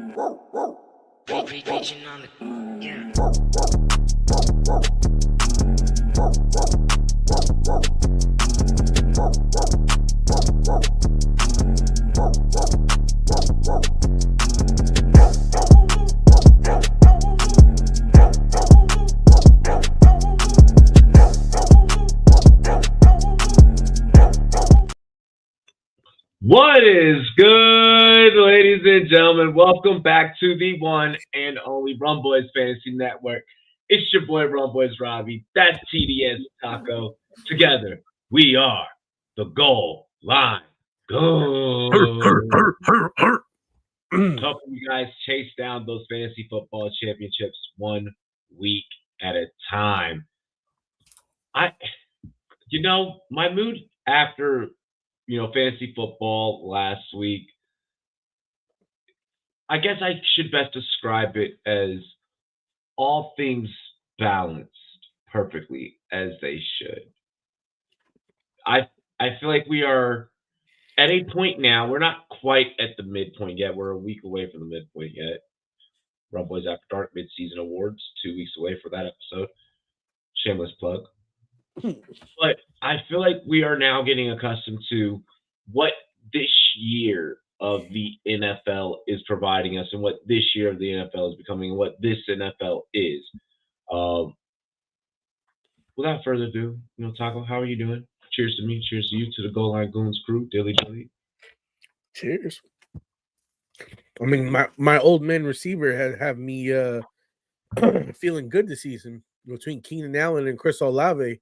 Preaching on the yeah. What is good, ladies and gentlemen? Welcome back to the one and only Rumboyz Fantasy Network. It's your boy RumboyzRobbie. That's TDS Taco. Together, we are the Goal Line Goons. Helping you guys chase down those fantasy football championships 1 week at a time. My mood after fantasy football last week, I guess I should best describe it as all things balanced perfectly as they should. I feel like we are at a point now. We're not quite at the midpoint yet. We're a week away from the midpoint yet. Rumboyz After Dark Mid-Season Awards, 2 weeks away for that episode. Shameless plug. But I feel like we are now getting accustomed to what this year of the NFL is providing us and what this year of the NFL is becoming and what this NFL is. Without further ado, Taco, how are you doing? Cheers to me. Cheers to you, to the Goal Line Goons crew. Dilly. Cheers. I mean, my old man receiver have me feeling good this season. Between Keenan Allen and Chris Olave,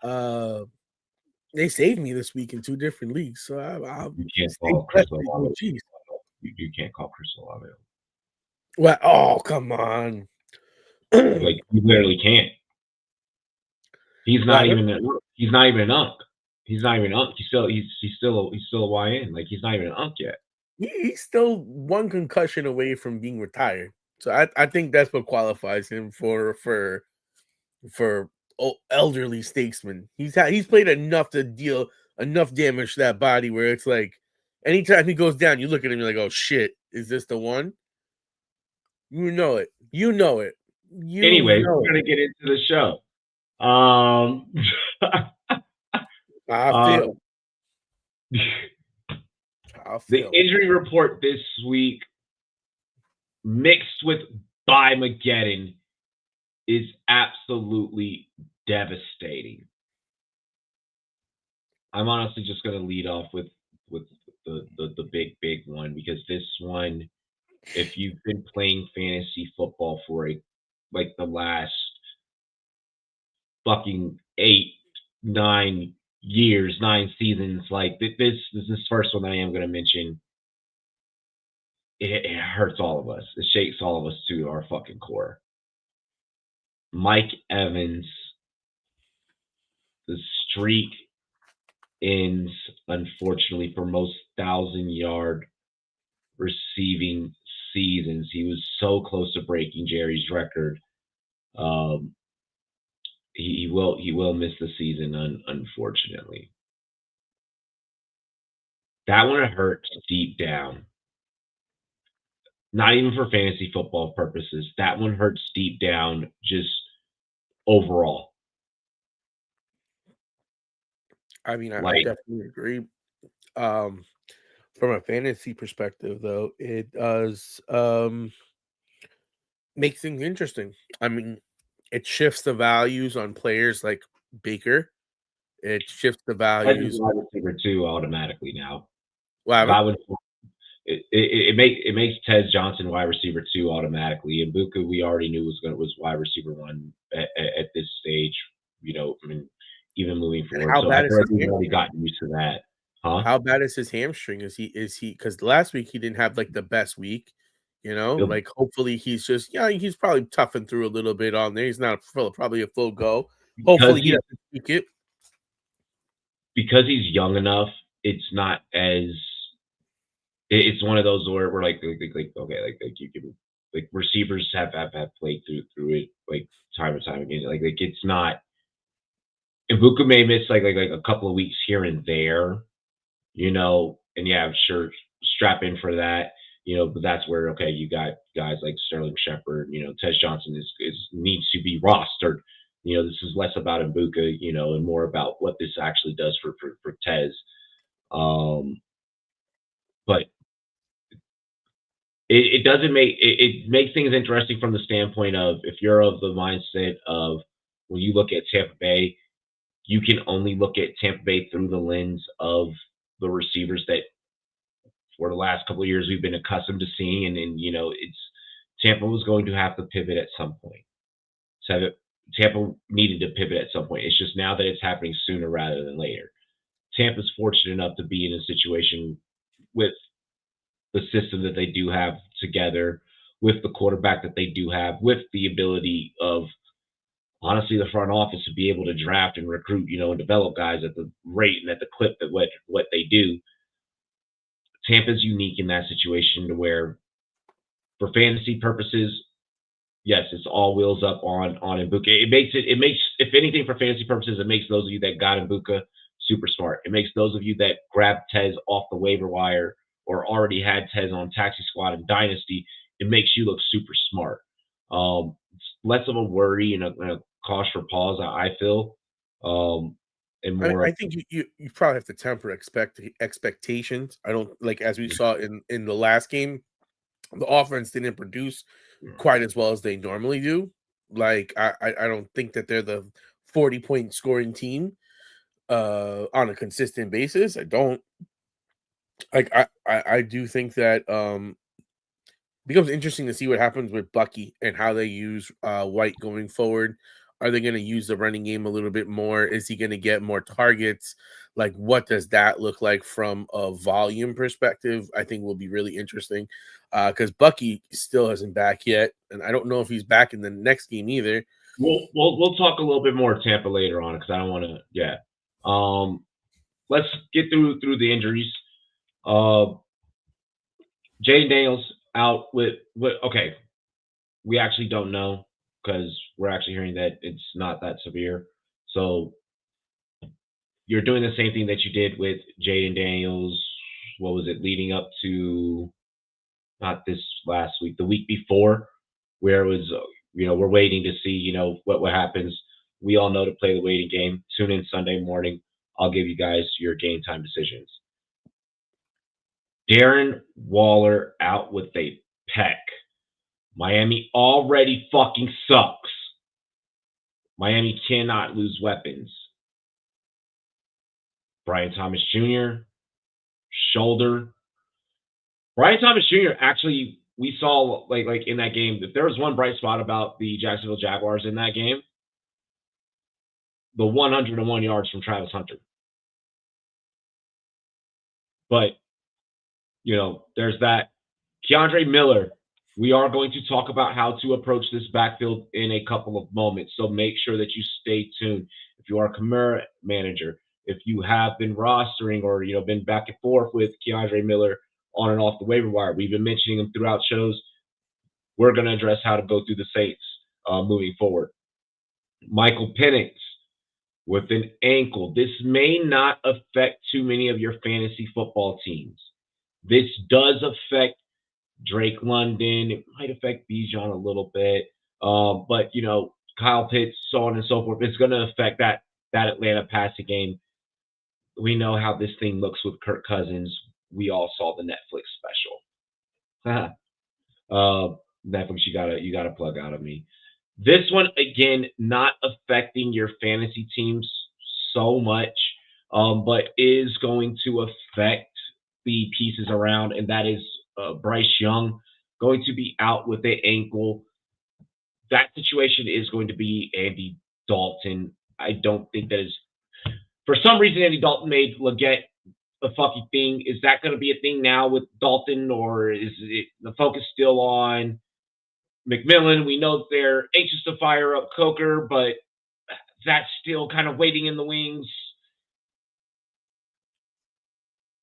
they saved me this week in 2 different leagues. So you can't call Chris Olave. You can't call Chris Olave. What? Oh, come on! Like, you literally can't. He's not even an unk. He's not even an unk. He's still a YN. Like, he's not even an unk yet. He's still 1 concussion away from being retired. So I think that's what qualifies him for elderly statesman. He's played enough to deal enough damage to that body where it's like anytime he goes down, you look at him, you're like, oh shit, is this the one? You know it. Anyway, we're gonna get into the show. I feel. The injury report this week, mixed with Mageddon, is absolutely devastating. I'm honestly just going to lead off with the big one, because this one, if you've been playing fantasy football for the last fucking 8, 9 years, 9 seasons, like this first one that I am going to mention, it hurts all of us. It shakes all of us to our fucking core. Mike Evans, the streak ends, unfortunately, for most 1,000-yard receiving seasons. He was so close to breaking Jerry's record. He will miss the season, unfortunately. That one hurts deep down. Not even for fantasy football purposes. That one hurts deep down, just overall. I mean, I definitely agree. From a fantasy perspective, though, it does make things interesting. I mean, it shifts the values on players like Baker. It shifts the values. Wide receiver 2 automatically now. Well, it makes Tez Johnson wide receiver 2 automatically. And Buka, we already knew was wide receiver 1 at this stage. I mean, even moving forward. So I feel like we've already gotten used to that. Huh? How bad is his hamstring? Is he? Because last week he didn't have the best week. Like hopefully he's just he's probably toughened through a little bit on there. He's not probably a full go. Hopefully he doesn't tweak it. Because he's young enough, it's not as. It's one of those where we're like you can receivers have played through it time and time again. It's not. Ibuka may miss a couple of weeks here and there, and I'm sure strap in for that. But that's where you got guys like Sterling Shepard. Tez Johnson needs to be rostered. This is less about Mbuka, and more about what this actually does for Tez. But it doesn't it makes things interesting from the standpoint of, if you're of the mindset of, when you look at Tampa Bay, you can only look at Tampa Bay through the lens of the receivers that for the last couple of years we've been accustomed to seeing, and it's Tampa was going to have to pivot at some point. So Tampa needed to pivot at some point. It's just now that it's happening sooner rather than later. Tampa's fortunate enough to be in a situation with the system that they do have together, with the quarterback that they do have, with the ability of, honestly, the front office to be able to draft and recruit, and develop guys at the rate and at the clip that what they do. Tampa's unique in that situation to where, for fantasy purposes, yes, it's all wheels up on Mbuka. It makes, if anything, for fantasy purposes, it makes those of you that got Mbuka super smart. It makes those of you that grabbed Tez off the waiver wire or already had Tez on Taxi Squad and Dynasty, it makes you look super smart. It's less of a worry and a cause for pause, I feel. And more, I think you probably have to temper expectations. I don't like, as we saw in the last game, the offense didn't produce quite as well as they normally do. Like I don't think that they're the 40-point scoring team on a consistent basis. I don't. Like I do think that becomes interesting to see what happens with Bucky and how they use White going forward. Are they going to use the running game a little bit more? Is he going to get more targets? Like, what does that look like from a volume perspective? I think will be really interesting because Bucky still isn't back yet, and I don't know if he's back in the next game either. We'll talk a little bit more of Tampa later on, because I don't want to. Yeah. Let's get through the injuries. Jay Daniels out with okay. We actually don't know, because we're actually hearing that it's not that severe. So you're doing the same thing that you did with Jaden Daniels. What was it, leading up to, not this last week, the week before, where it was, we're waiting to see, what happens. We all know to play the waiting game. Tune in Sunday morning. I'll give you guys your game time decisions. Darren Waller out with a pec. Miami already fucking sucks. Miami cannot lose weapons. Brian Thomas Jr., shoulder. Brian Thomas Jr. actually, we saw like in that game, if there was one bright spot about the Jacksonville Jaguars in that game, the 101 yards from Travis Hunter. But, there's that. Keandre Miller. We are going to talk about how to approach this backfield in a couple of moments, so make sure that you stay tuned. If you are a Kamara manager, if you have been rostering or been back and forth with Keandre Miller on and off the waiver wire, we've been mentioning him throughout shows. We're going to address how to go through the Saints moving forward. Michael Penix with an ankle. This may not affect too many of your fantasy football teams. This does affect Drake London. It might affect Bijan a little bit. But, Kyle Pitts, so on and so forth. It's going to affect that Atlanta passing game. We know how this thing looks with Kirk Cousins. We all saw the Netflix special. Netflix, you gotta plug out of me. This one, again, not affecting your fantasy teams so much, but is going to affect the pieces around, and that is Bryce Young going to be out with the ankle. That situation is going to be Andy Dalton. I don't think that is, for some reason, Andy Dalton made Leggett a fucking thing. Is that going to be a thing now with Dalton, or is it the focus still on McMillan? We know they're anxious to fire up Coker, but that's still kind of waiting in the wings.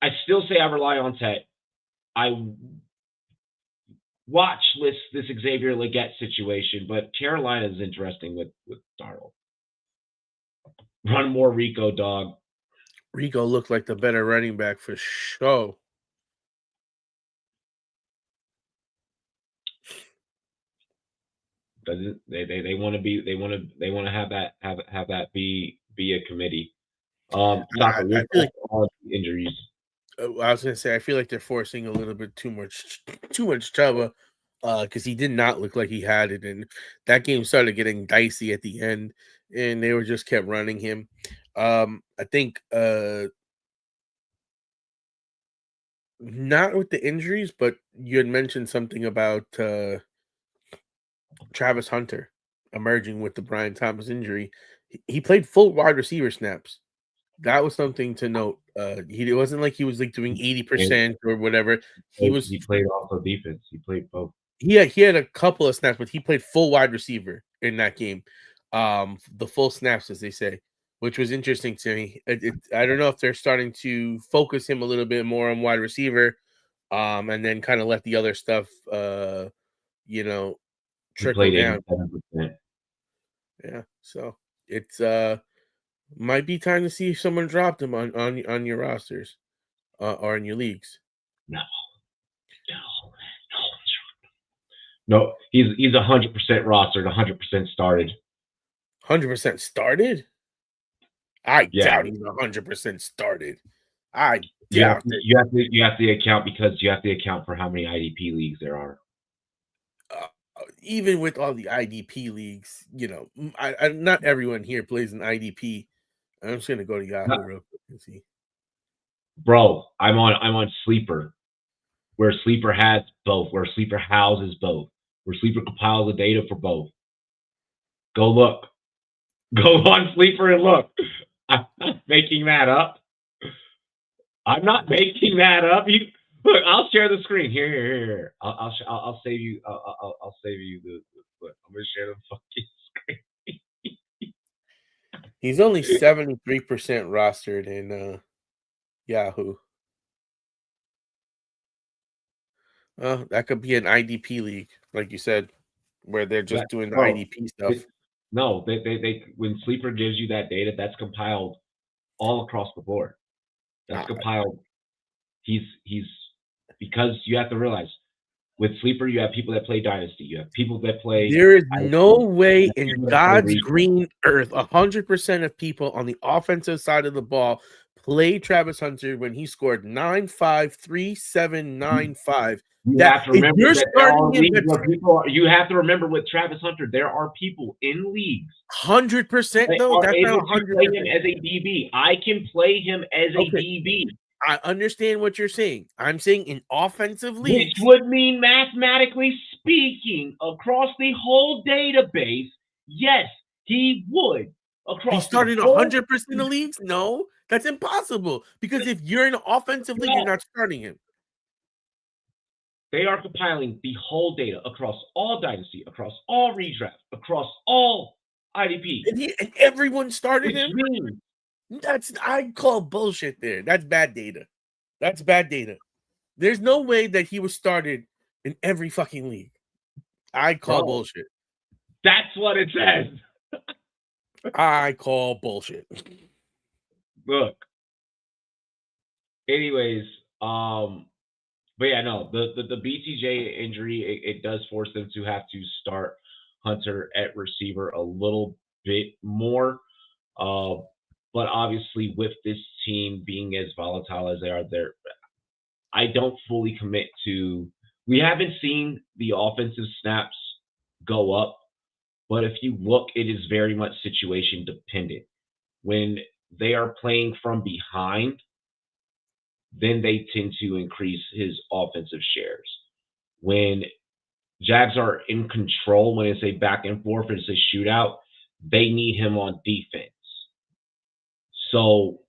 I still say I rely on Ted. I watch this Xavier Leggett situation, but Carolina is interesting with Darnold. Run more Rico, dog. Rico looked like the better running back for sure. Doesn't they want to have that be a committee. Taco, I feel like all injuries. I was gonna say I feel like they're forcing a little bit too much Chuba, because he did not look like he had it, and that game started getting dicey at the end, and they were just kept running him. I think not with the injuries, but you had mentioned something about Travis Hunter emerging with the Brian Thomas injury. He played full wide receiver snaps. That was something to note. It wasn't like he was like doing 80% or whatever. He played also defense. He played both. He had a couple of snaps, but he played full wide receiver in that game. The full snaps, as they say, which was interesting to me. I don't know if they're starting to focus him a little bit more on wide receiver, and then kind of let the other stuff, trickle down. 87%. Yeah, so it's might be time to see if someone dropped him on your rosters, or in your leagues. No, he's 100% rostered, 100% started. 100% started? I doubt he's 100% started. I doubt it. You have to account because you have to account for how many IDP leagues there are. Even with all the IDP leagues, not everyone here plays an IDP. I'm just gonna go to Yahoo real quick and see. Bro, I'm on Sleeper, where Sleeper has both, where Sleeper houses both, where Sleeper compiles the data for both. Go look. Go on Sleeper and look. I'm not making that up. I'm not making that up. Look, I'll share the screen. Here. I'll save you. I'll save you the. Look, I'm gonna share the fucking screen. He's only 73% rostered in Yahoo. That could be an IDP league, like you said, where they're just doing the IDP stuff. No, they when Sleeper gives you that data, that's compiled all across the board. That's compiled. He's because you have to realize with Sleeper, you have people that play Dynasty. You have people that play. There is no way in God's green earth 100% of people on the offensive side of the ball play Travis Hunter when he scored 9.5, 3.795. You have to remember that there are leagues where people. You have to remember with Travis Hunter, there are people in leagues. 100% though. That's not 100%. Play him as a DB. I can play him as a DB. I understand what you're saying. I'm saying in offensive leagues, which would mean mathematically speaking, across the whole database, yes, he would. He started 100% of leagues? No, that's impossible. Because if you're in an offensive league, you're not starting him. They are compiling the whole data across all Dynasty, across all redraft, across all IDP. And everyone started him? I call bullshit there. That's bad data. That's bad data. There's no way that he was started in every fucking league. I call bullshit. That's what it says. I call bullshit. Look. Anyways, but yeah, no, the BTJ injury, it does force them to have to start Hunter at receiver a little bit more. But obviously, with this team being as volatile as they are, I don't fully commit to. We haven't seen the offensive snaps go up, but if you look, it is very much situation dependent. When they are playing from behind, then they tend to increase his offensive shares. When Jags are in control, when it's a back and forth, it's a shootout, they need him on defense. So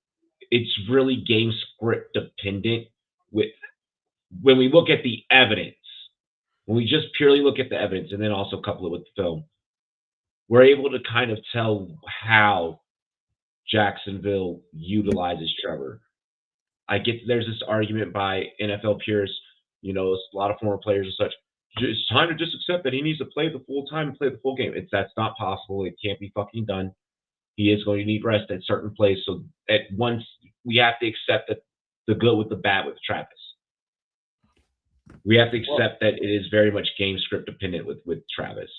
it's really game script dependent. When we look at the evidence, when we just purely look at the evidence and then also couple it with the film, we're able to kind of tell how Jacksonville utilizes Trevor. I get there's this argument by NFL purists, a lot of former players and such. It's time to just accept that he needs to play the full time and play the full game. That's not possible. It can't be fucking done. He is going to need rest at certain plays. So at once we have to accept that the good with the bad with Travis. We have to accept that it is very much game script dependent with Travis.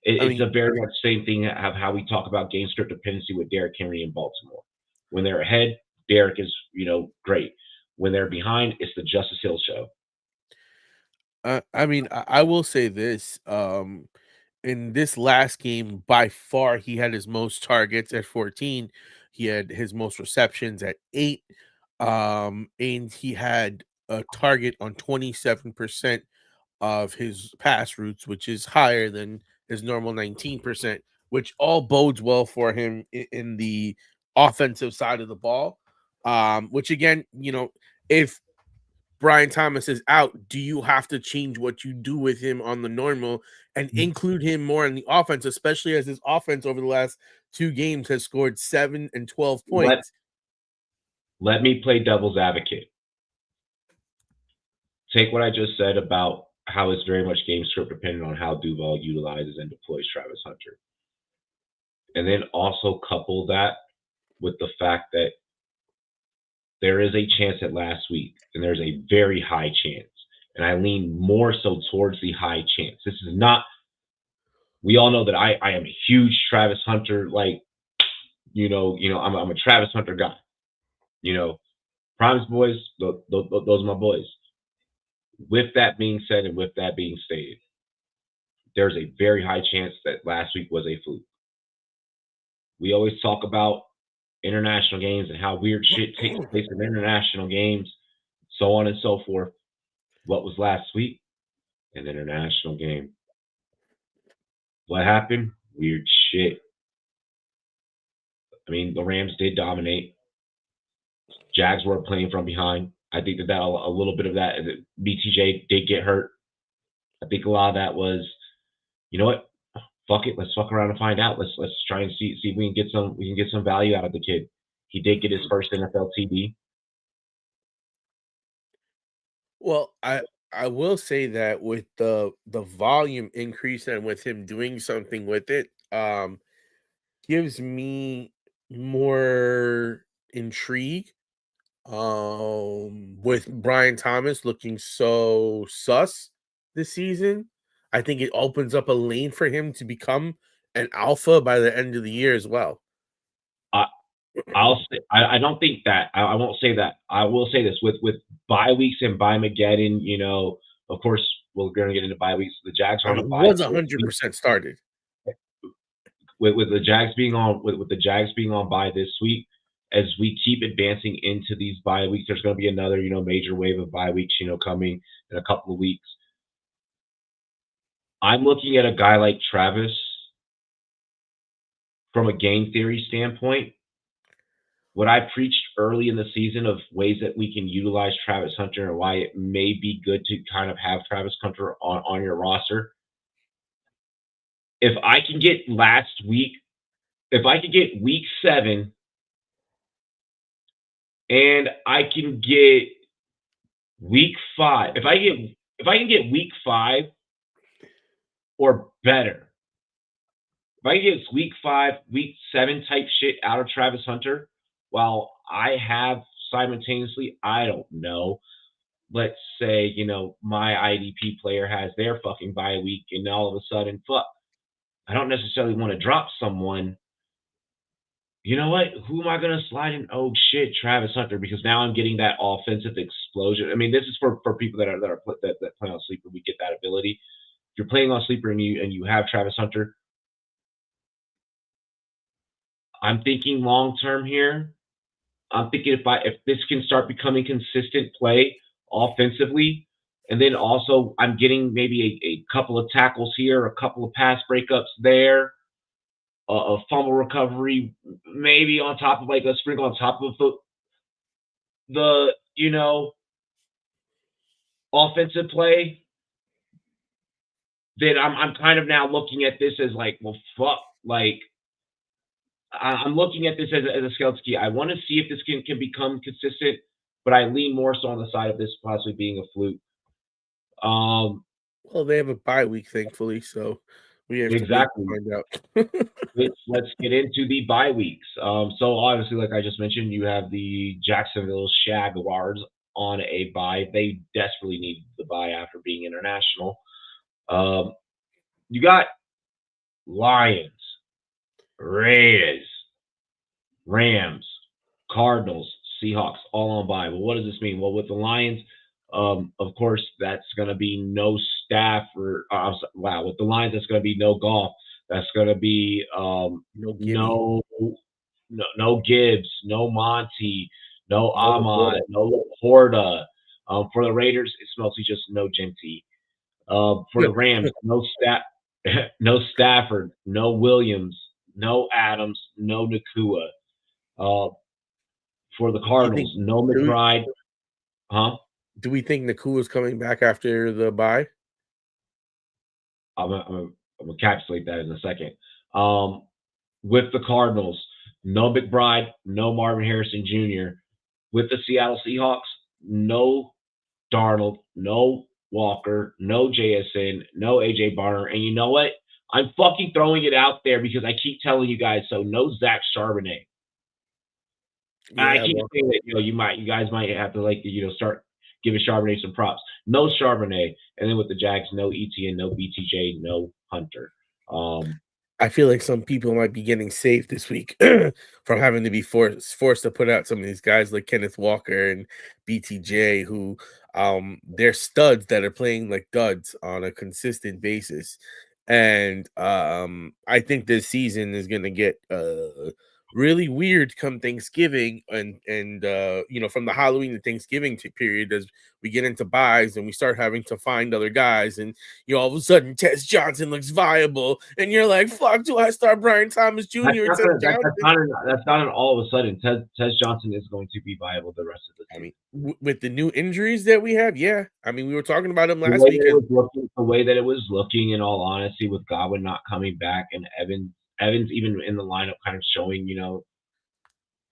It's a very much same thing of how we talk about game script dependency with Derrick Henry in Baltimore. When they're ahead, Derrick is, great. When they're behind, it's the Justice Hill show. I will say this. In this last game, by far, he had his most targets at 14. He had his most receptions at 8. And he had a target on 27% of his pass routes, which is higher than his normal 19%, which all bodes well for him in the offensive side of the ball. Which again, if Brian Thomas is out, do you have to change what you do with him on the normal and include him more in the offense, especially as his offense over the last 2 games has scored 7 and 12 points? Let me play devil's advocate. Take what I just said about how it's very much game script dependent on how Duval utilizes and deploys Travis Hunter. And then also couple that with the fact that there is a chance at last week, and there's a very high chance, and I lean more so towards the high chance. This is not, we all know that I am a huge Travis Hunter, I'm a Travis Hunter guy. Primes boys, those are my boys. With that being said, and with that being stated, there's a very high chance that last week was a fluke. We always talk about international games and how weird shit takes place in international games, so on and so forth. What was last week? An international game. What happened? Weird shit. I mean, the Rams did dominate. Jags were playing from behind. I think that a little bit of that, BTJ did get hurt. I think a lot of that was, you know what? Fuck it. Let's fuck around and find out. Let's try and see if we can get some value out of the kid. He did get his first NFL TD. Well, I will say that with the volume increase and with him doing something with it, gives me more intrigue. With Brian Thomas looking so sus this season, I think it opens up a lane for him to become an alpha by the end of the year as well. I'll say I don't think that I won't say that. I will say this with bye weeks and bye Mageddon. Of course we're going to get into bye weeks. The Jags are on a bye. Was 100% started with the Jags being on with the Jags being on bye this week. As we keep advancing into these bye weeks, there's going to be another major wave of bye weeks coming in a couple of weeks. I'm looking at a guy like Travis from a game theory standpoint. What I preached early in the season of ways that we can utilize Travis Hunter and why it may be good to kind of have Travis Hunter on your roster. If I can get week 7 and I can get week 5, if I can get week 5 or better, if I can get week 5, week 7 type shit out of Travis Hunter, while I have simultaneously, I don't know, let's say, my IDP player has their fucking bye week and all of a sudden, I don't necessarily want to drop someone. You know what? Who am I going to slide in? Oh shit, Travis Hunter, because now I'm getting that offensive explosion. I mean, this is for people that play on Sleeper. We get that ability. If you're playing on Sleeper and you have Travis Hunter, I'm thinking long term here. I'm thinking if this can start becoming consistent play offensively, and then also I'm getting maybe a couple of tackles here, a couple of pass breakups there, a fumble recovery, maybe on top of a sprinkle on top of the offensive play, then I'm kind of now looking at this as I'm looking at this as a skeleton key. I want to see if this can become consistent, but I lean more so on the side of this possibly being a fluke. Well, they have a bye week, thankfully, so we have to find out. Let's get into the bye weeks. So obviously, like I just mentioned, you have the Jacksonville Jaguars on a bye. They desperately need the bye after being international. You got Lions, Raiders, Rams, Cardinals, Seahawks, all on bye. Well, what does this mean? Well, with the Lions, of course, that's going to be no Stafford. With the Lions, that's going to be no Goff. That's going to be no Gibbs, no Monty, no Ahmad, no Laporta. For the Raiders, it's mostly just no Genty. For the Rams, no Stafford, no Williams, no Adams, no Nakua. For the Cardinals, no McBride. Do we think Nakua's coming back after the bye? I'm gonna encapsulate that in a second. With the Cardinals, no McBride, no Marvin Harrison Jr. With the Seattle Seahawks, no Darnold, no Walker, no JSN, no AJ Barner. And you know what? I'm fucking throwing it out there because I keep telling you guys so. No Zach Charbonnet. Yeah, I keep saying that you guys might have to start giving Charbonnet some props. No Charbonnet, and then with the Jags, no ETN, no BTJ, no Hunter. I feel like some people might be getting saved this week from having to be forced to put out some of these guys like Kenneth Walker and BTJ, who they're studs that are playing like duds on a consistent basis. And I think this season is going to get really weird come Thanksgiving and from the Halloween to Thanksgiving period as we get into buys and we start having to find other guys, and all of a sudden Tez Johnson looks viable and you're like, fuck, do I start Brian Thomas Jr. That's not an all of a sudden. Tez Johnson is going to be viable the rest of the season. I mean, with the new injuries that we have, yeah. I mean, we were talking about him last week. The way that it was looking, in all honesty, with Godwin not coming back and Evans even in the lineup kind of showing,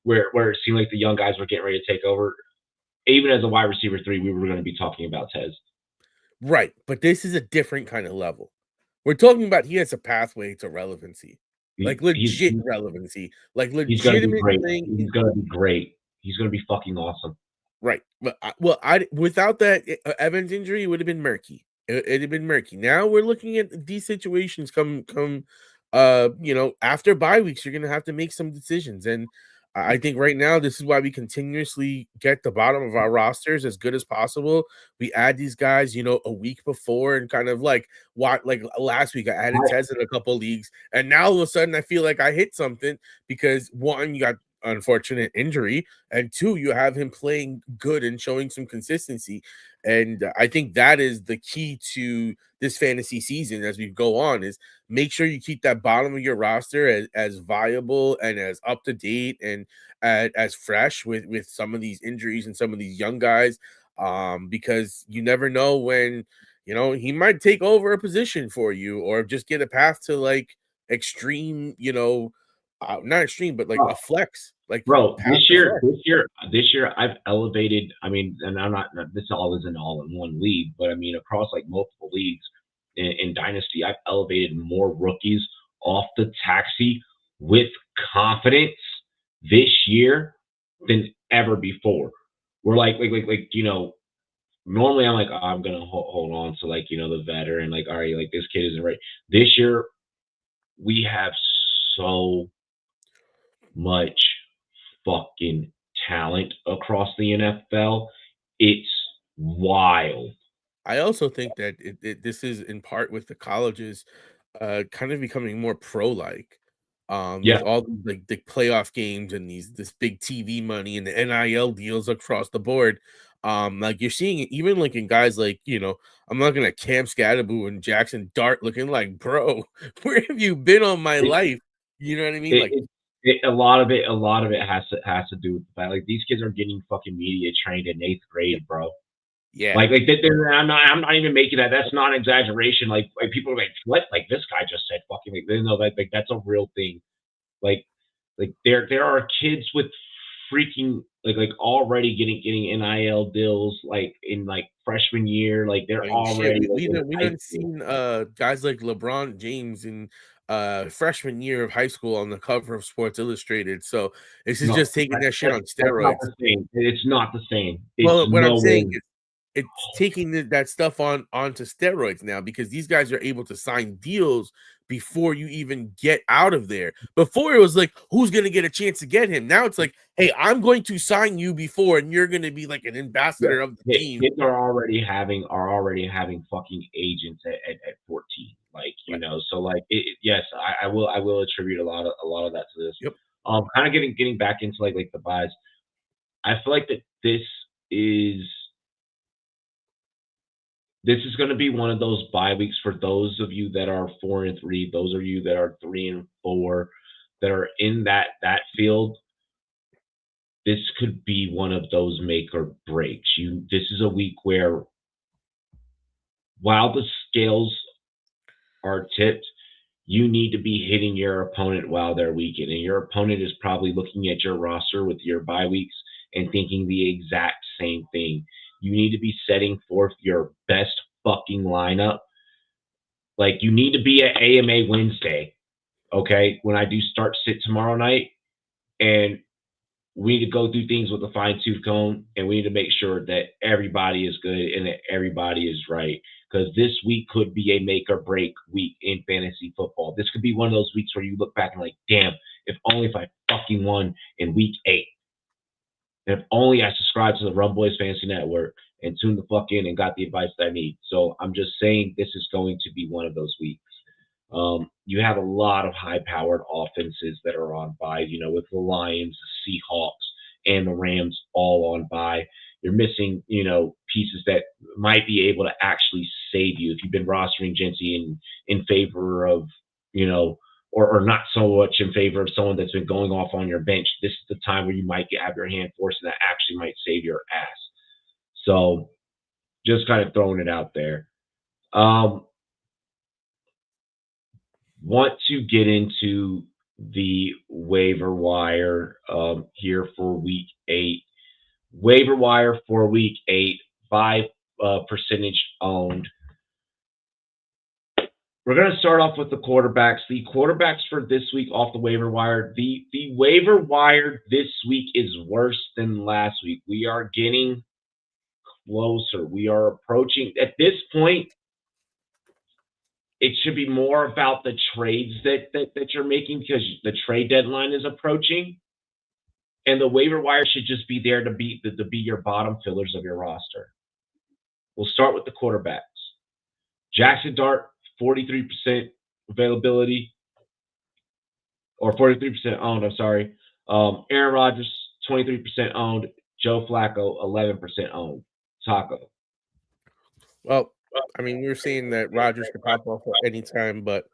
where it seemed like the young guys were getting ready to take over. Even as a wide receiver 3, we were going to be talking about Tez. Right, but this is a different kind of level. We're talking about he has a pathway to relevancy. Like legit relevancy. Like legitimate thing. He's going to be great. He's going to be fucking awesome. Right. But without that Evans injury, it would have been murky. It'd have been murky. Now we're looking at these situations come after bye weeks, you're gonna have to make some decisions. And I think right now this is why we continuously get the bottom of our rosters as good as possible. We add these guys, a week before, and kind of like last week I added Tez in a couple leagues, and now all of a sudden I feel like I hit something because one, you got unfortunate injury, and 2, you have him playing good and showing some consistency. And I think that is the key to this fantasy season as we go on, is make sure you keep that bottom of your roster as viable and as up to date and as fresh with some of these injuries and some of these young guys, because you never know when he might take over a position for you or just get a path to like extreme, not extreme, but like a flex. Like, bro, this year I've elevated. I mean, and I'm not. This all isn't all in one league, but I mean across like multiple leagues in Dynasty, I've elevated more rookies off the taxi with confidence this year than ever before. We're like normally I'm like, I'm gonna hold on to the veteran, like, all right, like this kid isn't right. This year we have so much fucking talent across the NFL. It's wild. I also think that this is in part with the colleges kind of becoming more pro-like. With all the playoff games and this big TV money and the NIL deals across the board. Like you're seeing it even like in guys like, I'm not gonna Cam Scatteraboo and Jackson Dart looking like, bro, where have you been all my life? You know what I mean? A lot of it has to do with the fact like these kids are getting fucking media trained in 8th grade, bro. Yeah, like I'm not even making that. That's not an exaggeration. Like people are like, what? Like this guy just said fucking like, they know that like that's a real thing. Like there are kids with freaking like already getting NIL deals like in like freshman year. Like they're already. We done seen guys like LeBron James in freshman year of high school on the cover of Sports Illustrated. So this is just taking that shit on steroids. It's not the same. Well, what I'm saying is it's taking that stuff onto steroids now, because these guys are able to sign deals before you even get out of there. Before it was like, who's going to get a chance to get him? Now it's like, hey, I'm going to sign you before, and you're going to be like an ambassador of the team. Kids are already having fucking agents at 14, like, you know. So like, yes, I will attribute a lot of that to this. Yep. Kind of getting back into like the buys. I feel like that this is going to be one of those bye weeks for those of you that are 4-3, those of you that are 3-4, that are in that field. This could be one of those make or breaks. This is a week where, while the scales are tipped, you need to be hitting your opponent while they're weakened. And your opponent is probably looking at your roster with your bye weeks and thinking the exact same thing. You need to be setting forth your best fucking lineup. Like, you need to be at AMA Wednesday, okay, when I do start sit tomorrow night, and we need to go through things with a fine-tooth comb, and we need to make sure that everybody is good and that everybody is right. Because this week could be a make-or-break week in fantasy football. This could be one of those weeks where you look back and like, damn, if I fucking won in week 8. And if only I subscribed to the Rumboyz Fantasy Network and tuned the fuck in and got the advice that I need. So I'm just saying this is going to be one of those weeks. You have a lot of high-powered offenses that are on bye, you know, with the Lions, the Seahawks, and the Rams all on bye. You're missing, you know, pieces that might be able to actually save you if you've been rostering Jency in favor of, you know, or not so much in favor of someone that's been going off on your bench. This is the time where you might have your hand forced, and that actually might save your ass. So just kind of throwing it out there. Want to get into the waiver wire here for week 8. Waiver wire for week 8, 5% owned. We're going to start off with the quarterbacks. The quarterbacks for this week off the waiver wire. The waiver wire this week is worse than last week. We are getting closer. We are approaching, at this point, it should be more about the trades that you're making, because the trade deadline is approaching, and the waiver wire should just be there to be your bottom fillers of your roster. We'll start with the quarterbacks. Jackson Dart, 43% availability, or 43% owned. I'm sorry. Aaron Rodgers, 23% owned. Joe Flacco, 11% owned. Taco. Well, I mean, we were saying that Rodgers could pop off at any time, but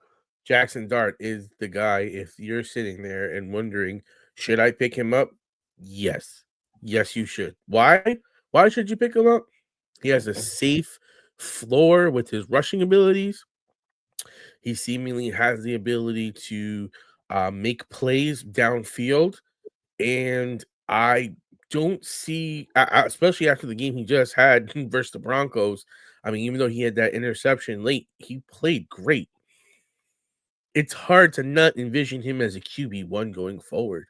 Jackson Dart is the guy. If you're sitting there and wondering, should I pick him up? Yes. Yes, you should. Why? Why should you pick him up? He has a safe floor with his rushing abilities. He seemingly has the ability to make plays downfield, and I don't see, especially after the game he just had versus the Broncos. I mean, even though he had that interception late, he played great. It's hard to not envision him as a QB1 going forward.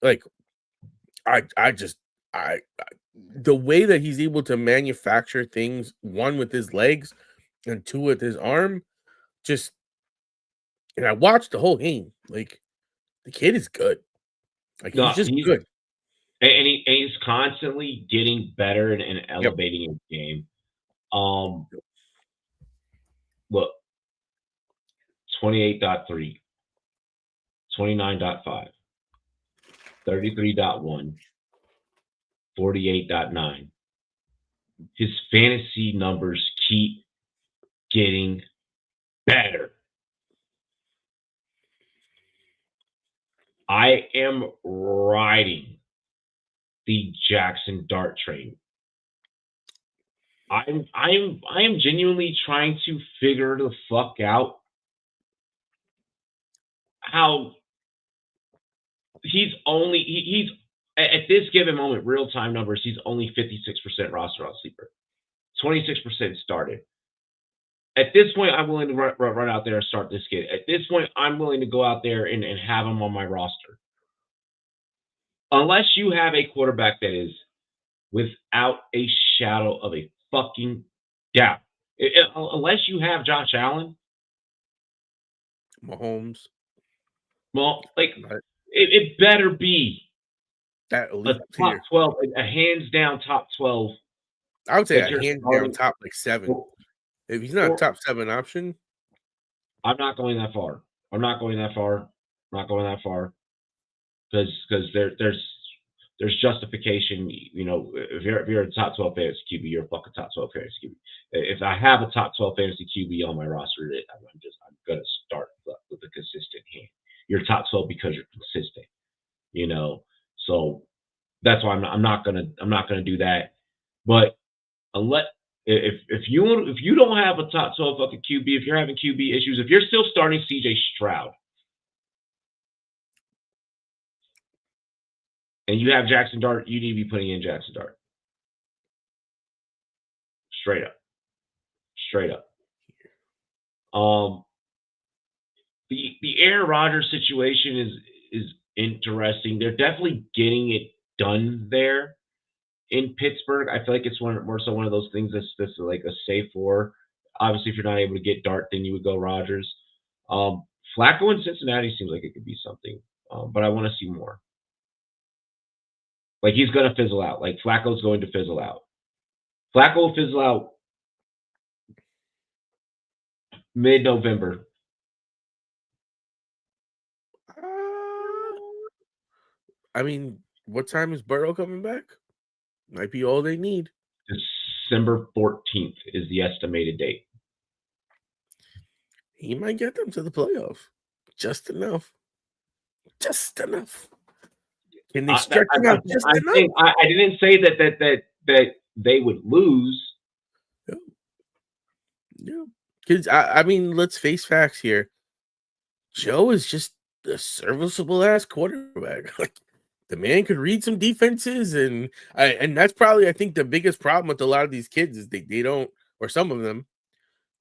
Like, the way that he's able to manufacture things, 1 with his legs and 2 with his arm, and I watched the whole game. Like, the kid is good. Like, he's just good. And he's constantly getting better and elevating his game. Look, 28.3, 29.5, 33.1, 48.9. His fantasy numbers keep getting better. I am riding the Jackson Dart train. I am genuinely trying to figure the fuck out how he's at this given moment, real time numbers, he's only 56% roster on sleeper, 26% started. At this point, I'm willing to run out there and start this kid. At this point, I'm willing to go out there and have him on my roster. Unless you have a quarterback that is without a shadow of a fucking doubt. Unless you have Josh Allen, Mahomes. Well, like it better be that a elite top tier. 12, a hands down top 12. I would say that a you're hands down starting. top like 7. Or, If he's not a or top 7 option, I'm not going that far. I'm not going that far. I'm not going that far because there's justification. You know, if you're a top 12 fantasy QB, you're a fucking top 12 fantasy QB. If I have a top 12 fantasy QB on my roster, I'm gonna start with a consistent hand. You're top 12 because you're consistent. You know, so that's why I'm not gonna do that. But unless if you don't have a top 12 fucking QB, if you're having QB issues, if you're still starting CJ Stroud and you have Jackson Dart, you need to be putting in Jackson Dart. Straight up. Straight up. The Aaron Rodgers situation is interesting. They're definitely getting it done there in Pittsburgh. I feel like it's more so one of those things that's like a safe war. Obviously, if you're not able to get Dart, then you would go Rodgers. Flacco in Cincinnati seems like it could be something, but I want to see more. Like he's going to fizzle out. Like Flacco's going to fizzle out. Flacco will fizzle out mid-November. I mean, what time is Burrow coming back? Might be all they need. December 14th is the estimated date. He might get them to the playoffs. Just enough. Just enough. Can they stretch him out just enough? I didn't say that they would lose. Yeah. Because, I mean, let's face facts here. Joe is just a serviceable-ass quarterback. Like, the man could read some defenses, and that's probably, I think, the biggest problem with a lot of these kids is they don't, or some of them,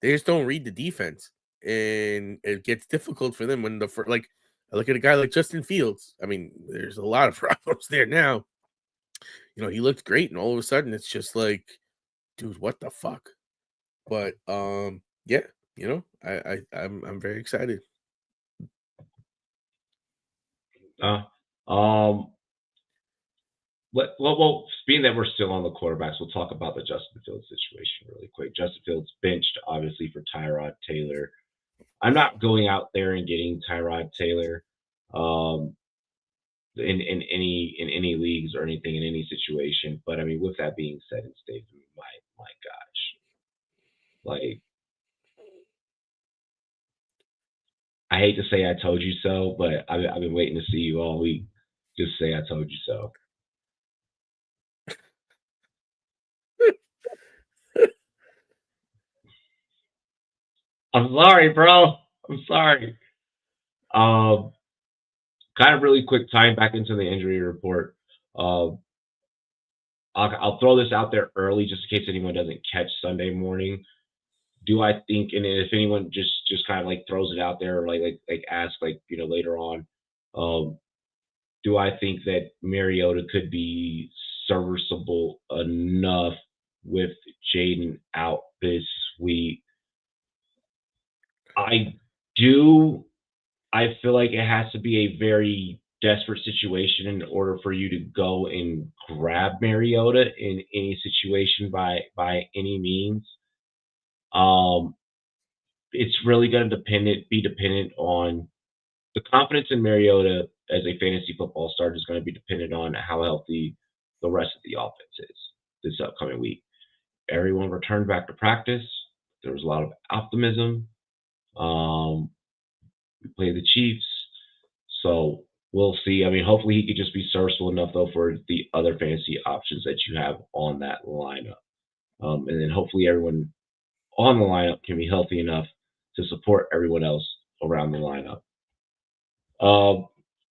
they just don't read the defense. And it gets difficult for them when like, I look at a guy like Justin Fields. I mean, there's a lot of problems there now. You know, he looked great, and all of a sudden it's just like, dude, what the fuck? But yeah, you know, I'm very excited. Well, being that we're still on the quarterbacks, we'll talk about the Justin Fields situation really quick. Justin Fields benched, obviously, for Tyrod Taylor. I'm not going out there and getting Tyrod Taylor in any leagues or anything in any situation. But I mean, with that being said and stated, my gosh, like I hate to say I told you so, but I've been waiting to see you all week. Just say I told you so. I'm sorry, bro. I'm sorry. Kind of really quick tying back into the injury report. I'll throw this out there early just in case anyone doesn't catch Sunday morning. Do I think, and if anyone just kind of like throws it out there or like ask later on, do I think that Mariota could be serviceable enough with Jaden out this week? I do. I feel like it has to be a very desperate situation in order for you to go and grab Mariota in any situation by any means. It's really going to be dependent on the confidence in Mariota as a fantasy football starter is going to be dependent on how healthy the rest of the offense is this upcoming week. Everyone returned back to practice. There was a lot of optimism. We play the Chiefs, so we'll see. I mean, hopefully he could just be serviceable enough though for the other fantasy options that you have on that lineup, and then hopefully everyone on the lineup can be healthy enough to support everyone else around the lineup.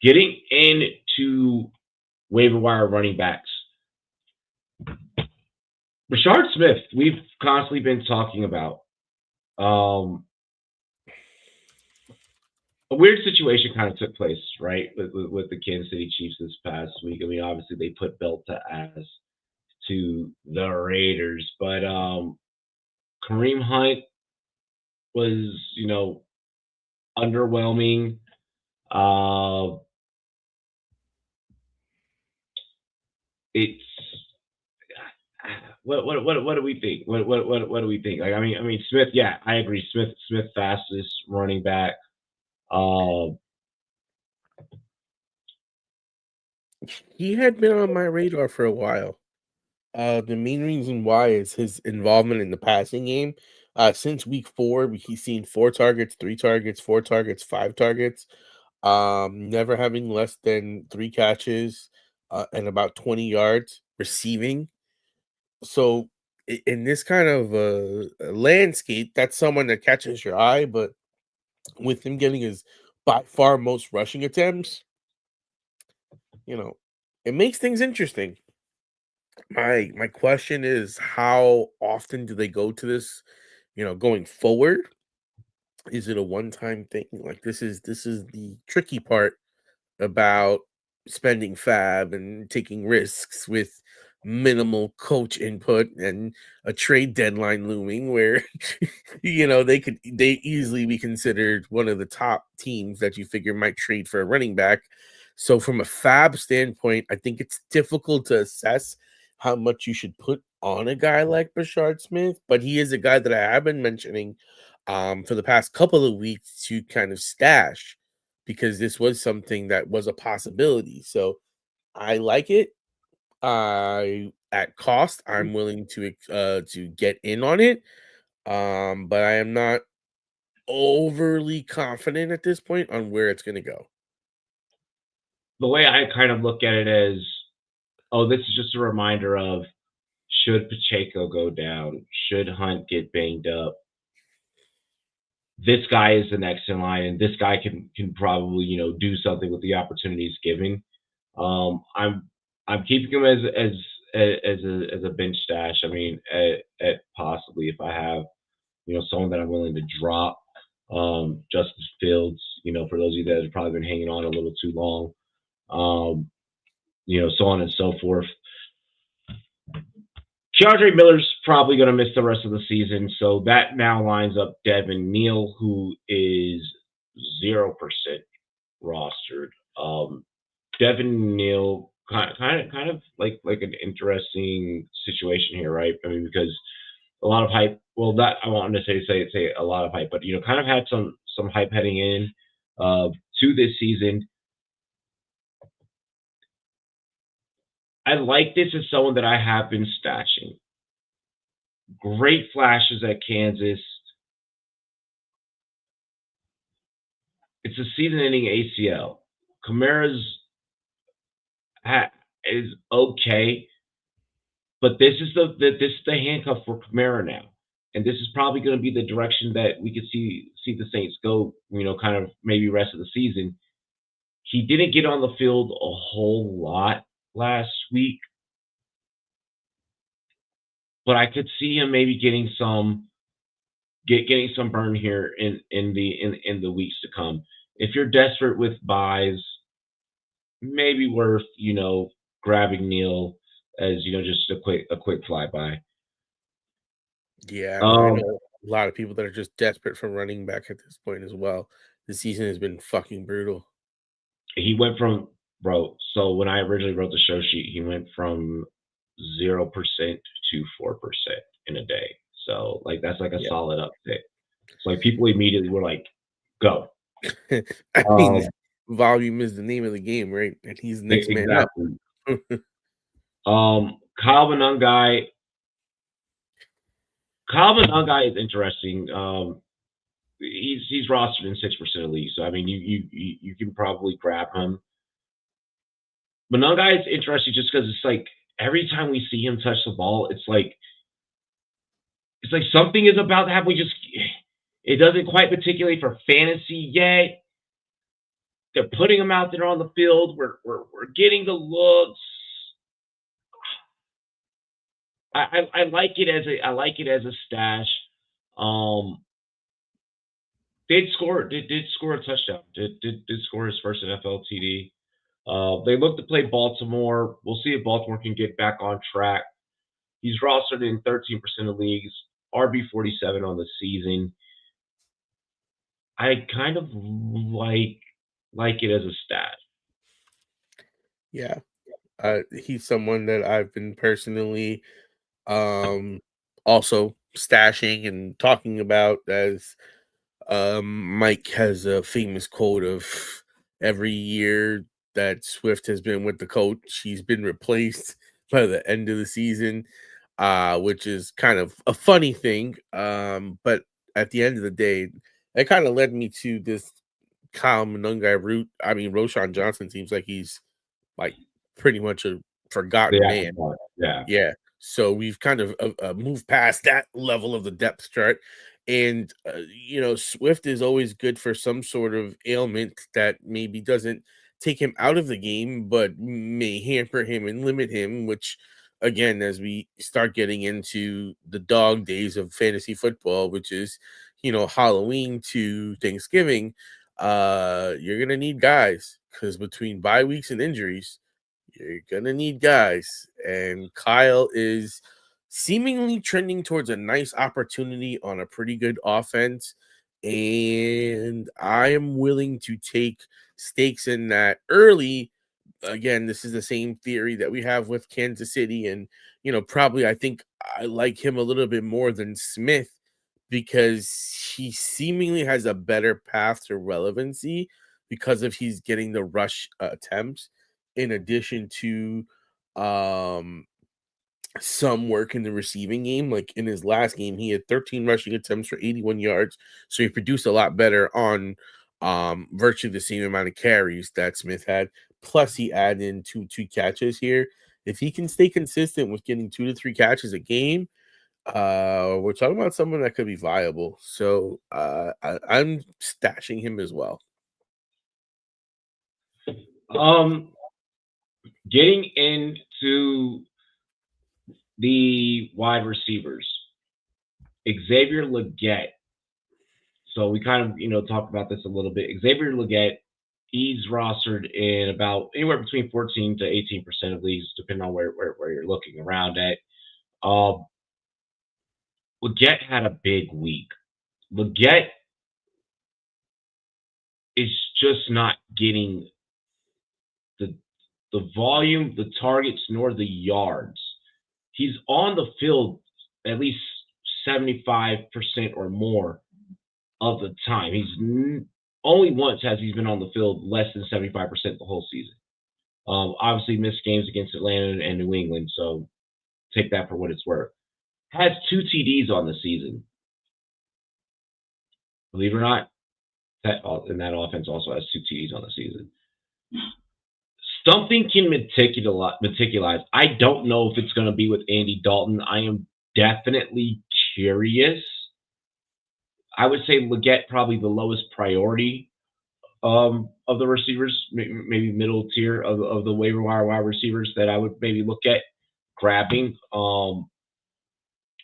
Getting into waiver wire running backs. Rashard Smith, we've constantly been talking about. A weird situation kind of took place, right, with the Kansas City Chiefs this past week. I mean, obviously they put belt to ass to the Raiders, but Kareem Hunt was, underwhelming. It's what do we think? What do we think? Like I mean Smith, yeah, I agree. Smith fastest running back. He had been on my radar for a while. The main reason why is his involvement in the passing game. Since week 4, he's seen 4 targets, 3 targets, 4 targets, 5 targets. Never having less than 3 catches, and about 20 yards receiving. So in this kind of landscape, that's someone that catches your eye. But with him getting his by far most rushing attempts, it makes things interesting. My question is, how often do they go to this? Going forward, is it a one-time thing? Like this is the tricky part about spending fab and taking risks with minimal coach input and a trade deadline looming where they easily be considered one of the top teams that you figure might trade for a running back. So from a fab standpoint, I think it's difficult to assess how much you should put on a guy like Brashard Smith, but he is a guy that I have been mentioning for the past couple of weeks to kind of stash, because this was something that was a possibility. So I like it. At cost, I'm willing to get in on it. But I am not overly confident at this point on where it's going to go. The way I kind of look at it is, this is just a reminder of, should Pacheco go down, should Hunt get banged up, this guy is the next in line, and this guy can probably do something with the opportunities given. I'm keeping him as a bench stash. I mean, at possibly if I have someone that I'm willing to drop, Justice Fields. For those of you that have probably been hanging on a little too long, so on and so forth. Keandre Miller's probably going to miss the rest of the season, so that now lines up Devin Neal, who is 0% rostered. Devin Neal, kind of like an interesting situation here, right? I mean, because a lot of hype. Well, not I wanted to say a lot of hype, but kind of had some hype heading in to this season. I like this as someone that I have been stashing. Great flashes at Kansas. It's a season-ending ACL. Kamara's is okay, but this is the handcuff for Kamara now, and this is probably going to be the direction that we could see the Saints go. Kind of maybe rest of the season. He didn't get on the field a whole lot last week, but I could see him maybe getting some burn here in the weeks to come. If you're desperate with buys, maybe worth grabbing Neal as just a quick flyby. Yeah, I know a lot of people that are just desperate for running back at this point as well. The season has been fucking brutal. He went from So when I originally wrote the show sheet, he went from 0% to 4% in a day. So that's like a solid uptick. So people immediately were like, "Go." I mean, volume is the name of the game, right? And he's the next man up. Kyle Monangai. Kyle Monangai is interesting. He's rostered in 6% of leagues, so I mean, you can probably grab him. Monangai is interesting just because it's like every time we see him touch the ball, it's like something is about to happen. It doesn't quite matriculate for fantasy yet. They're putting him out there on the field. We're getting the looks. I like it as a stash. Did score a touchdown. Did score his first NFL TD. They look to play Baltimore. We'll see if Baltimore can get back on track. He's rostered in 13% of leagues, RB47 on the season. I kind of like it as a stat. Yeah. He's someone that I've been personally also stashing and talking about, as Mike has a famous quote of every year that Swift has been with the coach, he's been replaced by the end of the season, which is kind of a funny thing. But at the end of the day, it kind of led me to this Kyle Monungai route. I mean, Roshan Johnson seems like he's like pretty much a forgotten The man. afterthought, yeah. Yeah. So we've kind of moved past that level of the depth chart. And, Swift is always good for some sort of ailment that maybe doesn't take him out of the game, but may hamper him and limit him, which, again, as we start getting into the dog days of fantasy football, which is, Halloween to Thanksgiving, you're going to need guys, because between bye weeks and injuries, you're gonna need guys, and Kyle is seemingly trending towards a nice opportunity on a pretty good offense. And I am willing to take stakes in that early. Again, this is the same theory that we have with Kansas City, and probably I think I like him a little bit more than Smith because he seemingly has a better path to relevancy because of he's getting the rush attempts in addition to um some work in the receiving game. Like in his last game, he had 13 rushing attempts for 81 yards. So he produced a lot better on virtually the same amount of carries that Smith had. Plus, he added in two catches here. If he can stay consistent with getting 2 to 3 catches a game, we're talking about someone that could be viable. So I'm stashing him as well. Getting into the wide receivers, Xavier Legette. So we kind of, talked about this a little bit. Xavier Legette, he's rostered in about anywhere between 14 to 18% of leagues, depending on where you're looking around at. Legette had a big week. Legette is just not getting the volume, the targets, nor the yards. He's on the field at least 75% or more of the time. He's only once has he been on the field less than 75% the whole season. Obviously missed games against Atlanta and New England, so take that for what it's worth. Has 2 TDs on the season. Believe it or not, that offense also has 2 TDs on the season. Something can meticulous. I don't know if it's going to be with Andy Dalton. I am definitely curious. I would say Legette probably the lowest priority of the receivers, maybe middle tier of the waiver wire wide receivers that I would maybe look at grabbing.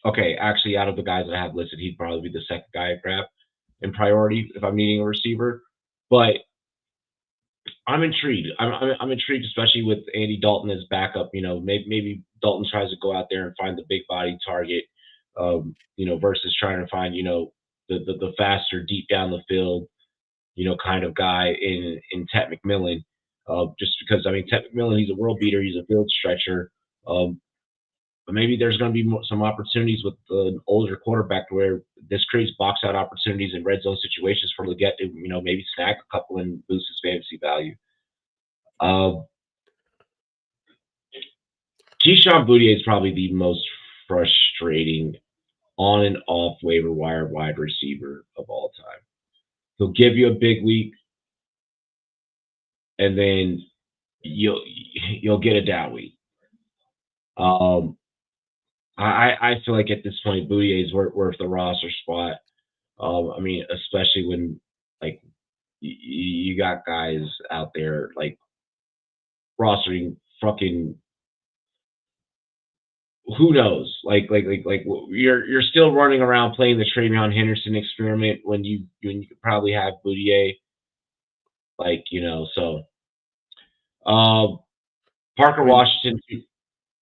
Okay, actually, out of the guys that I have listed, he'd probably be the second guy I grab in priority if I'm needing a receiver. But I'm intrigued. I'm intrigued, especially with Andy Dalton as backup. Maybe Dalton tries to go out there and find the big body target, versus trying to find the faster, deep down the field, kind of guy in Ted McMillan. Just because Ted McMillan, he's a world beater, he's a field stretcher. But maybe there's going to be some opportunities with an older quarterback where this creates box out opportunities in red zone situations for Legette to, maybe snag a couple and boost his fantasy value. Keyshawn Boutte is probably the most frustrating on and off waiver wire wide receiver of all time. He'll give you a big week, and then you'll get a down week. I feel like at this point, Boutte is worth the roster spot. Especially when like you got guys out there like rostering fucking who knows? Like you're still running around playing the Travion Henderson experiment when you could probably have Boutte. So Parker Washington,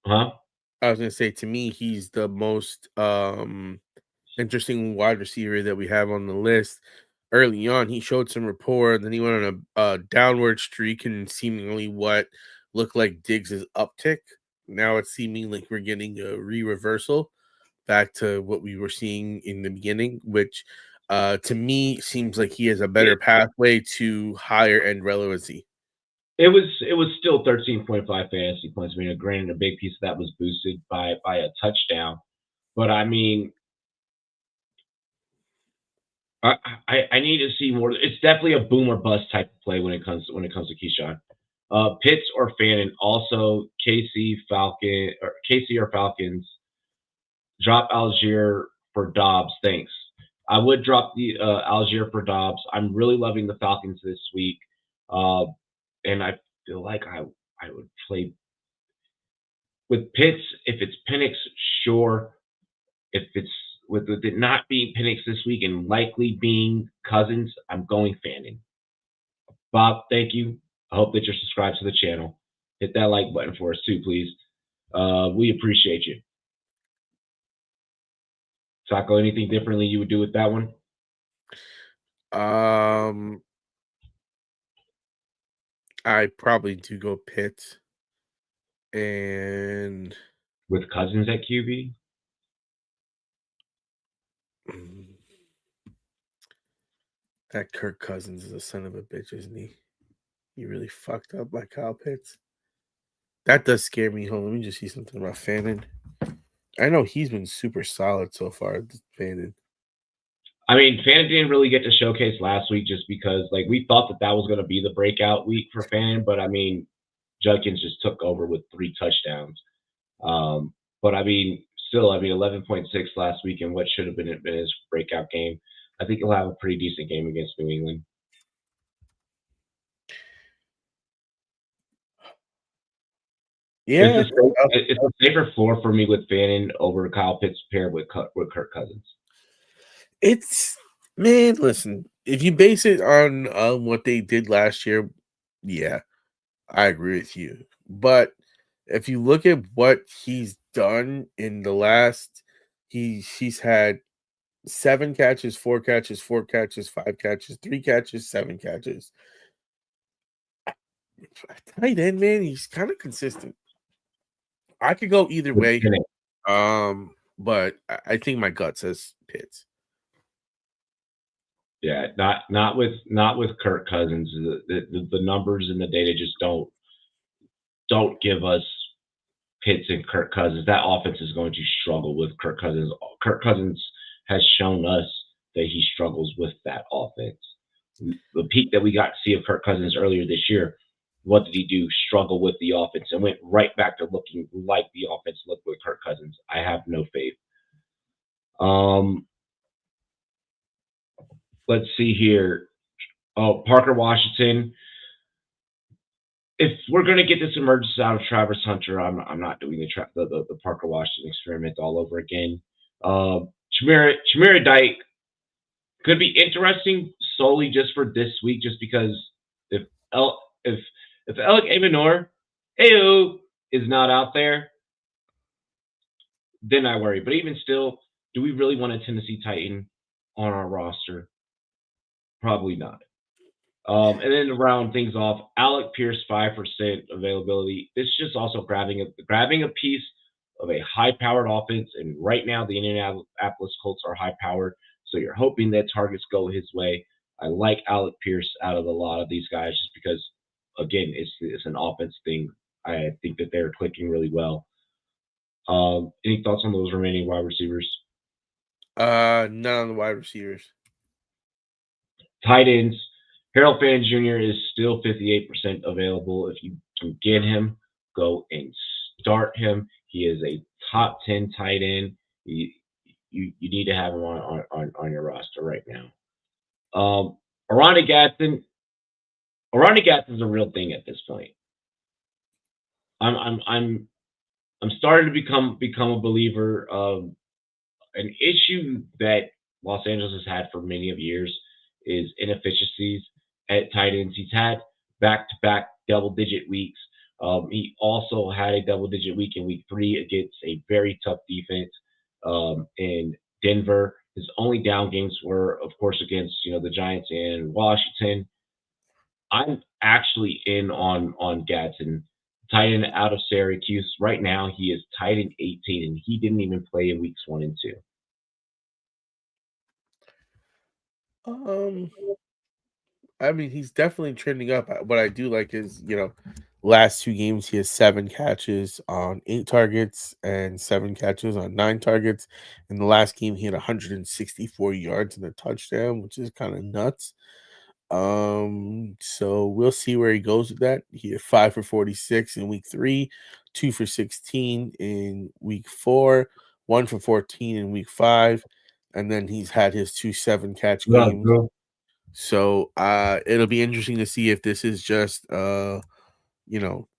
huh? I was gonna say, to me, he's the most interesting wide receiver that we have on the list. early on, he showed some rapport, and then he went on a downward streak and seemingly what looked like Diggs' uptick. Now it's seeming like we're getting a reversal back to what we were seeing in the beginning, which to me seems like he has a better pathway to higher end relevancy. It was still 13.5 fantasy points. I mean, granted, a big piece of that was boosted by a touchdown, but I mean, I need to see more. It's definitely a boom or bust type of play when it comes to Keyshawn. Pitts or Fannin. Also, KC or Falcons. Drop Algier for Dobbs. Thanks. I would drop the Algier for Dobbs. I'm really loving the Falcons this week, and I feel like I would play with Pitts if it's Penix. Sure. If it's with it not being Penix this week and likely being Cousins, I'm going Fannin. Bob, thank you. I hope that you're subscribed to the channel. Hit that like button for us too, please. We appreciate you. Taco, anything differently you would do with that one? I probably do go Pitts and with Cousins at QB. That Kirk Cousins is a son of a bitch, isn't he? He really fucked up by Kyle Pitts. That does scare me. Hold on, let me just see something about Fannin. I know he's been super solid so far, Fannin. I mean, Fannin didn't really get to showcase last week just because, like, we thought that was going to be the breakout week for Fannin, but I mean, Judkins just took over with 3 touchdowns. But I mean, still, 11.6 last week in what should have been his breakout game. I think he'll have a pretty decent game against New England. Yeah, it's a safer floor for me with Fannin over Kyle Pitts paired with Kirk Cousins. It's, man, listen, if you base it on what they did last year, yeah, I agree with you. But if you look at what he's done in the last, he's had 7 catches, 4 catches, 4 catches, 5 catches, 3 catches, 7 catches. Tight end, man, he's kind of consistent. I could go either way, but I think my gut says Pitts. Yeah, not with Kirk Cousins. The numbers and the data just don't give us Pitts and Kirk Cousins. That offense is going to struggle with Kirk Cousins. Kirk Cousins has shown us that he struggles with that offense. The peak that we got to see of Kirk Cousins earlier this year, what did he do? Struggle with the offense and went right back to looking like the offense looked with Kirk Cousins. I have no faith. Let's see here. Oh, Parker Washington. If we're going to get this emergence out of Travis Hunter, I'm not doing the Parker Washington experiment all over again. Chimera Dyke could be interesting solely just for this week, just because if Alec Avenor is not out there, then I worry. But even still, do we really want a Tennessee Titan on our roster? Probably not. And then to round things off, Alec Pierce, 5% availability. This is just also grabbing a piece of a high-powered offense, and right now the Indianapolis Colts are high-powered, so you're hoping that targets go his way. I like Alec Pierce out of a lot of these guys just because, again, it's an offense thing. I think that they're clicking really well. Any thoughts on those remaining wide receivers? None on the wide receivers. Tight ends. Harold Fannin Jr. is still 58% available. If you can get him, go and start him. He is a top 10 tight end. You need to have him on your roster right now. Aranda Gadsden is a real thing at this point. I'm starting to become a believer of an issue that Los Angeles has had for many of years is inefficiencies at tight ends. He's had back-to-back double-digit weeks. He also had a double-digit week in week 3 against a very tough defense in Denver. His only down games were, of course, against the Giants and Washington. I'm actually in on Gadsden, tight end out of Syracuse. Right now, he is tight end 18, and he didn't even play in weeks 1 and 2. I mean, he's definitely trending up. What I do like is, last 2 games he has 7 catches on 8 targets and 7 catches on 9 targets. In the last game, he had 164 yards and a touchdown, which is kind of nuts. So we'll see where he goes with that. He had 5 for 46 in week 3, 2 for 16 in week 4, 1 for 14 in week 5, and then he's had his 2 7-catch games. So it'll be interesting to see if this is just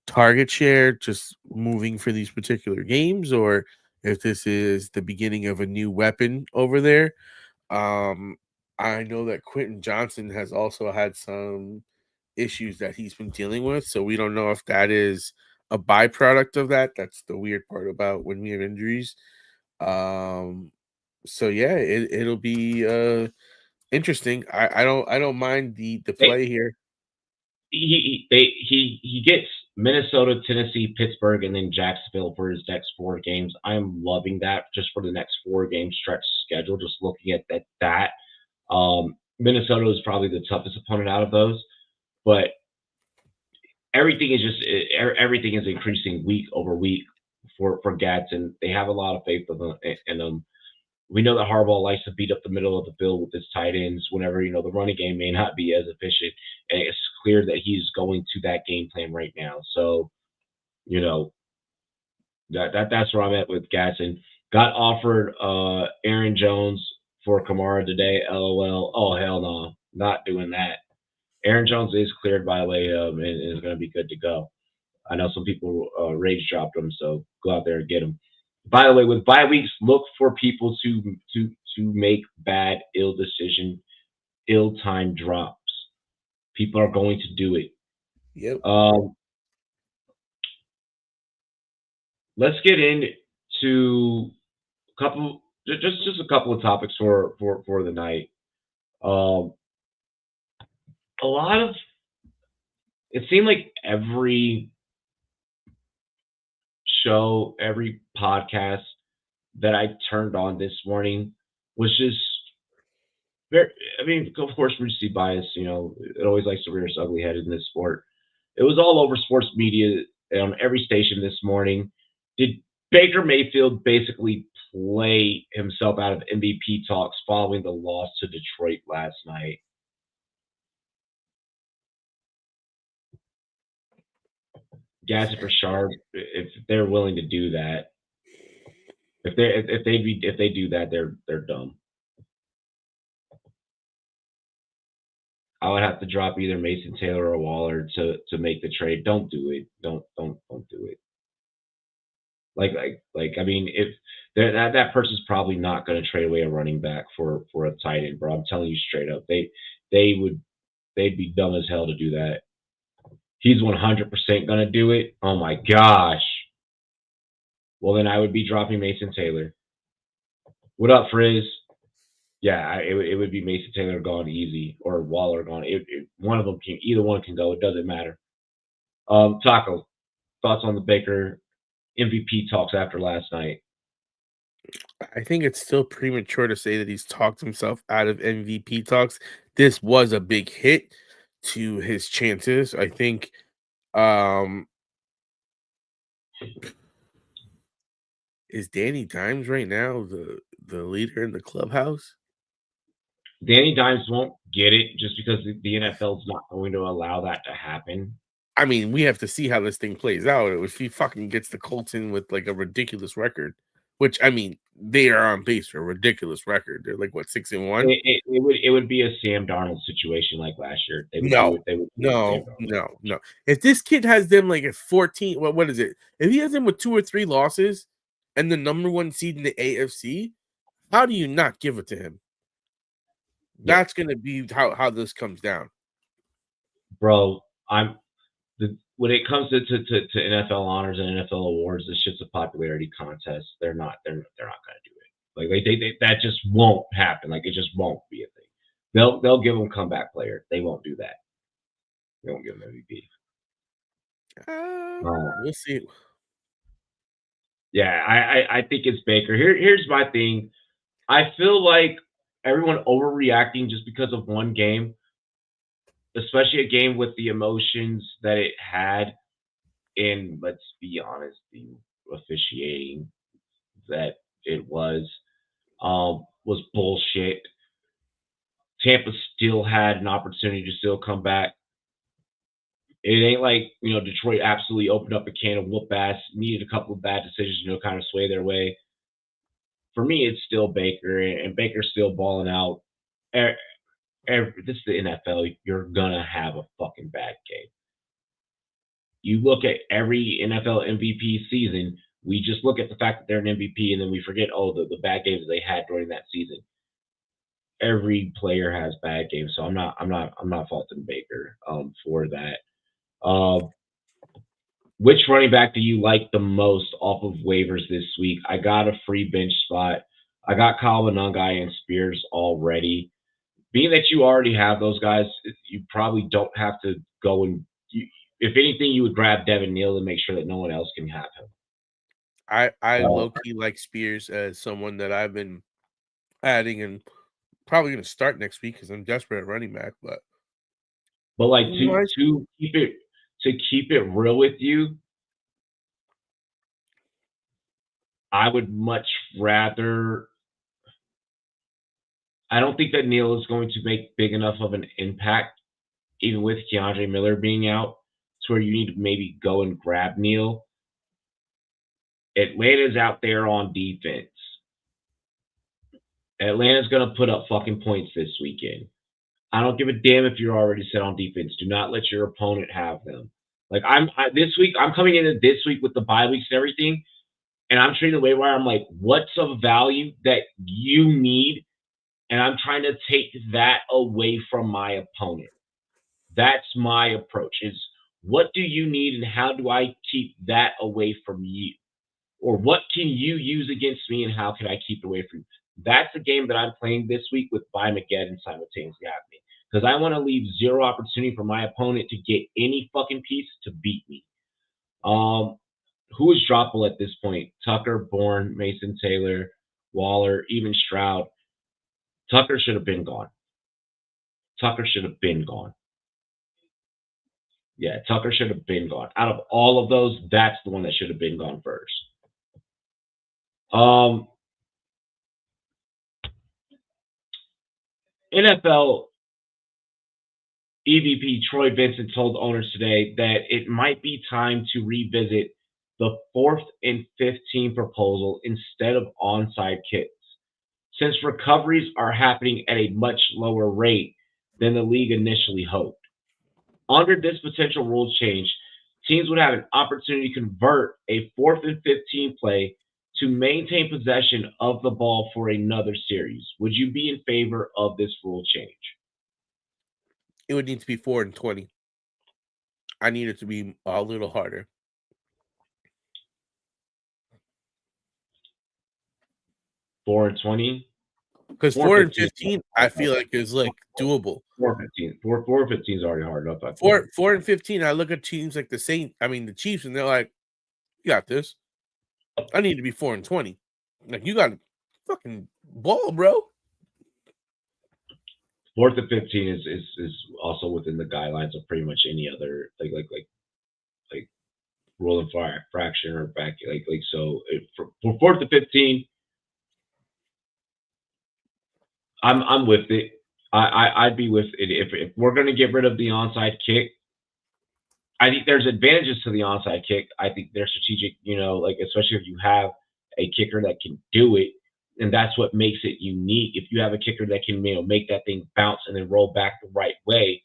target share just moving for these particular games, or if this is the beginning of a new weapon over there. I know that Quentin Johnson has also had some issues that he's been dealing with, so we don't know if that is a byproduct of that. That's the weird part about when we have injuries. So yeah, it'll be interesting. I don't mind the play here. He gets Minnesota, Tennessee, Pittsburgh, and then Jacksonville for his next 4 games. I'm loving that just for the next 4 game stretch schedule. Just looking at that. Minnesota is probably the toughest opponent out of those, but everything is increasing week over week for Gadsden. They have a lot of faith in them. We know that Harbaugh likes to beat up the middle of the field with his tight ends whenever the running game may not be as efficient, and it's clear that he's going to that game plan right now. So, that's where I'm at with Gadsden. Got offered Aaron Jones for Kamara today. LOL. Oh hell no, not doing that. Aaron Jones is cleared by the way, and is going to be good to go. I know some people rage dropped him, so go out there and get him. By the way, with bye weeks, look for people to make bad, ill-timed drops. People are going to do it. Yep. Let's get into just a couple of topics for the night. A lot of it seemed like every show, every podcast that I turned on this morning was just very, of course, recency bias, it always likes to rear its ugly head in this sport. It was all over sports media on every station this morning. Did Baker Mayfield basically play himself out of MVP talks following the loss to Detroit last night? Gasset for Sharp, if they're willing to do that. If they do that, they're dumb. I would have to drop either Mason Taylor or Waller to make the trade. Don't do it. Don't do it. If that person's probably not going to trade away a running back for a tight end, bro. I'm telling you straight up, they'd be dumb as hell to do that. He's 100% going to do it. Oh my gosh. Well, then I would be dropping Mason Taylor. What up, Frizz? Yeah, it would be Mason Taylor gone easy or Waller gone. Either one can go. It doesn't matter. Taco, thoughts on the Baker MVP talks after last night? I think it's still premature to say that he's talked himself out of MVP talks. This was a big hit to his chances. I think is Danny Dimes right now the leader in the clubhouse? Danny Dimes won't get it just because the NFL is not going to allow that to happen. I mean, we have to see how this thing plays out. If he fucking gets the Colts in with like a ridiculous record, which I mean, they are on pace for a ridiculous record. They're like what 6-1. It would be a Sam Darnold situation like last year. No. If this kid has them like at 14, what is it? If he has them with 2 or 3 losses and the number 1 seed in the AFC, how do you not give it to him? Yeah. That's going to be how this comes down, bro. When it comes to NFL honors and NFL awards, this shit's a popularity contest. They're not going to do it. Like that just won't happen. Like it just won't be a thing. They'll give him comeback player. They won't do that. They won't give him MVP. We'll see. Yeah, I think it's Baker. Here's my thing. I feel like everyone overreacting just because of one game, especially a game with the emotions that it had. And let's be honest, the officiating that it was bullshit. Tampa still had an opportunity to still come back. It ain't like, Detroit absolutely opened up a can of whoop ass, needed a couple of bad decisions, kind of sway their way. For me, it's still Baker, and Baker's still balling out. This is the NFL. You're going to have a fucking bad game. You look at every NFL MVP season, we just look at the fact that they're an MVP, and then we forget, the bad games they had during that season. Every player has bad games, so I'm not faulting Baker for that. Which running back do you like the most off of waivers this week? I got a free bench spot. I got Kyle Monangai and Spears already. Being that you already have those guys, you probably don't have to go and if anything, you would grab Devin Neal and make sure that no one else can have him. I low-key like Spears as someone that I've been adding and probably going to start next week because I'm desperate at running back. But like to keep it real with you, I would much rather. I don't think that Neal is going to make big enough of an impact, even with Keandre Miller being out, to where you need to maybe go and grab Neal. Atlanta's out there on defense. Atlanta's going to put up fucking points this weekend. I don't give a damn if you're already set on defense. Do not let your opponent have them. Like this week, I'm coming into this week with the bye weeks and everything, and I'm treating the waiver wire. I'm like, what's of value that you need? And I'm trying to take that away from my opponent. That's my approach, is what do you need and how do I keep that away from you? Or what can you use against me and how can I keep it away from you? That's the game that I'm playing this week with Mageddon simultaneously happening. Because I want to leave zero opportunity for my opponent to get any fucking piece to beat me. Who is droppable at this point? Tucker, Bourne, Mason Taylor, Waller, even Stroud. Tucker should have been gone. Yeah, Tucker should have been gone. Out of all of those, that's the one that should have been gone first. NFL EVP Troy Vincent told owners today that it might be time to revisit the 4th and 15 proposal instead of onside kicks, since recoveries are happening at a much lower rate than the league initially hoped. Under this potential rule change, teams would have an opportunity to convert a 4th and 15 play to maintain possession of the ball for another series. Would you be in favor of this rule change? It would need to be 4 and 20. I need it to be a little harder. Four and 20? Because 4 and 15, I feel like is like doable. 4-15. 4-15 is already hard enough. 4 and 15, I look at teams like the Chiefs, and they're like, you got this. I need to be 4 and 20. Like, you got to fucking ball, bro. 4th and 15 is also within the guidelines of pretty much any other like rule and fraction or back so for 4th and 15. I'm with it. I'd be with it if we're going to get rid of the onside kick. I think there's advantages to the onside kick. I think they're strategic, especially if you have a kicker that can do it, and that's what makes it unique. If you have a kicker that can, make that thing bounce and then roll back the right way,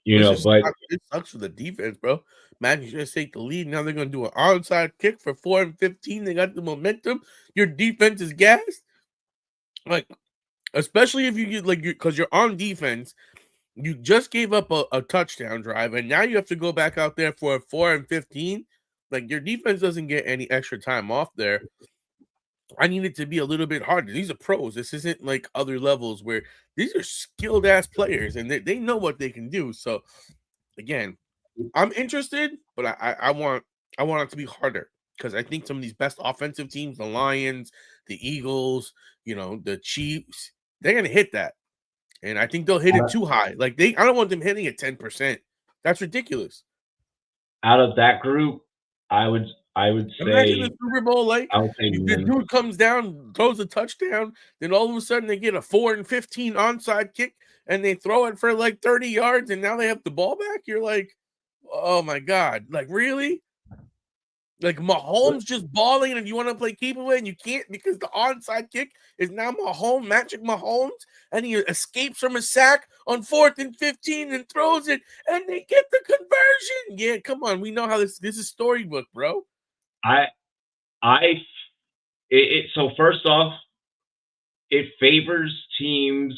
but it sucks for the defense, bro. Man, you just take the lead. Now they're going to do an onside kick for 4 and 15. They got the momentum. Your defense is gassed. Like, especially if you get because you're on defense, you just gave up a touchdown drive, and now you have to go back out there for a 4 and 15. Like, your defense doesn't get any extra time off there. I need it to be a little bit harder. These are pros. This isn't like other levels where these are skilled ass players and they know what they can do. So again, I'm interested, but I want it to be harder because I think some of these best offensive teams, the Lions, the Eagles, the Chiefs, they're gonna hit that. And I think they'll hit it too high. Like I don't want them hitting it 10%. That's ridiculous. Out of that group, I would Imagine say the Super Bowl, like the dude comes down, throws a touchdown, then all of a sudden they get a 4 and 15 onside kick and they throw it for like 30 yards and now they have the ball back. You're like, oh my God, like really? Like Mahomes just balling and you want to play keep away and you can't because the onside kick is now Magic Mahomes, and he escapes from a sack on 4th and 15 and throws it and they get the conversion. Yeah, come on. We know how this is storybook, bro. So first off, it favors teams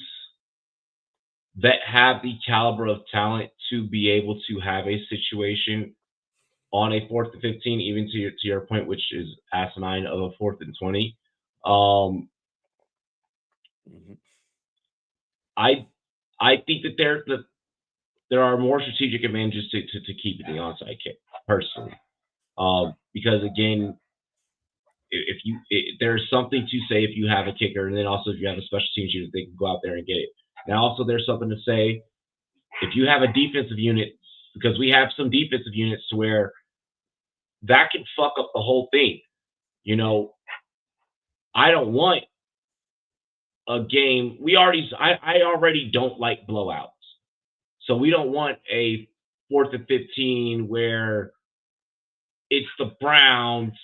that have the caliber of talent to be able to have a situation on a 4th and 15, even to your point, which is asinine, of a 4th and 20. I think that there are more strategic advantages to keeping the onside kick personally, because again, there's something to say if you have a kicker, and then also if you have a special teams unit, they can go out there and get it. Now also there's something to say if you have a defensive unit, because we have some defensive units to where that can fuck up the whole thing. I don't want a game. I already don't like blowouts. So we don't want a 4th and 15 where it's the Browns.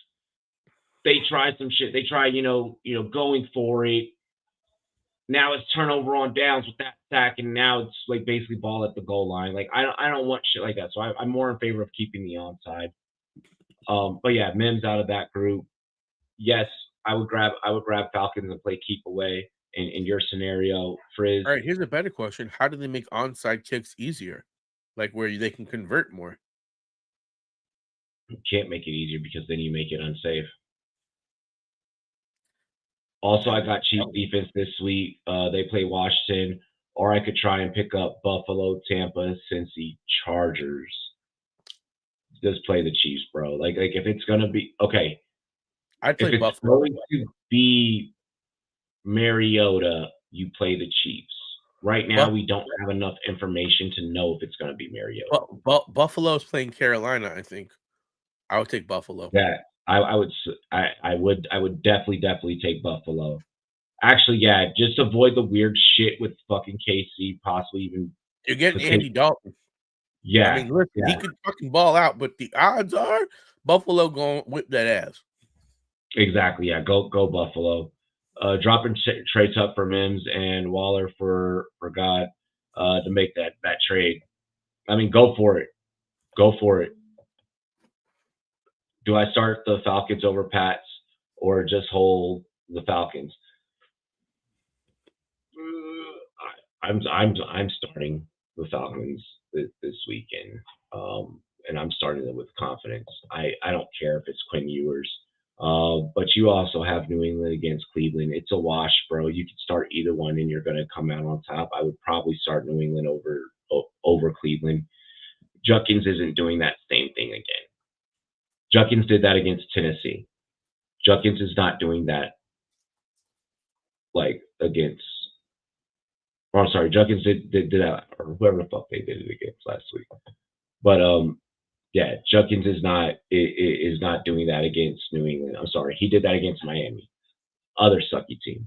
They try some shit. They try, going for it. Now it's turnover on downs with that sack, and now it's like basically ball at the goal line. Like I don't want shit like that. So I'm more in favor of keeping the onside. But yeah, Mims out of that group. Yes, I would grab Falcons and play keep away in your scenario, Frizz. All right, here's a better question. How do they make onside kicks easier? Like where they can convert more? You can't make it easier because then you make it unsafe. Also, I got Chiefs defense this week. They play Washington, or I could try and pick up Buffalo, Tampa, Cincy, Chargers. Just play the Chiefs, bro. Like if it's gonna be okay, I'd play if it's Buffalo. going to be Mariota, you play the Chiefs. Right now, we don't have enough information to know if it's going to be Mariota. Buffalo's playing Carolina, I think. I would take Buffalo. Yeah, I would definitely take Buffalo. Actually, yeah, just avoid the weird shit with fucking KC, possibly even. You're getting Andy Dalton. Yeah, I mean, listen, he could fucking ball out, but the odds are Buffalo going to whip that ass. Exactly. Yeah, go Buffalo. Dropping Trey Tuck for Mims and Waller for God to make that trade. I mean, go for it. Go for it. Do I start the Falcons over Pats or just hold the Falcons? I'm starting the Falcons this weekend, and I'm starting them with confidence. I don't care if it's Quinn Ewers, but you also have New England against Cleveland. It's a wash, bro. You can start either one, and you're going to come out on top. I would probably start New England over Cleveland. Judkins isn't doing that same thing again. Judkins did that against Tennessee. Judkins is not doing that against. Or I'm sorry, Judkins did that, or whoever the fuck they did it against last week. But yeah, Judkins is not doing that against New England. I'm sorry, he did that against Miami, other sucky team.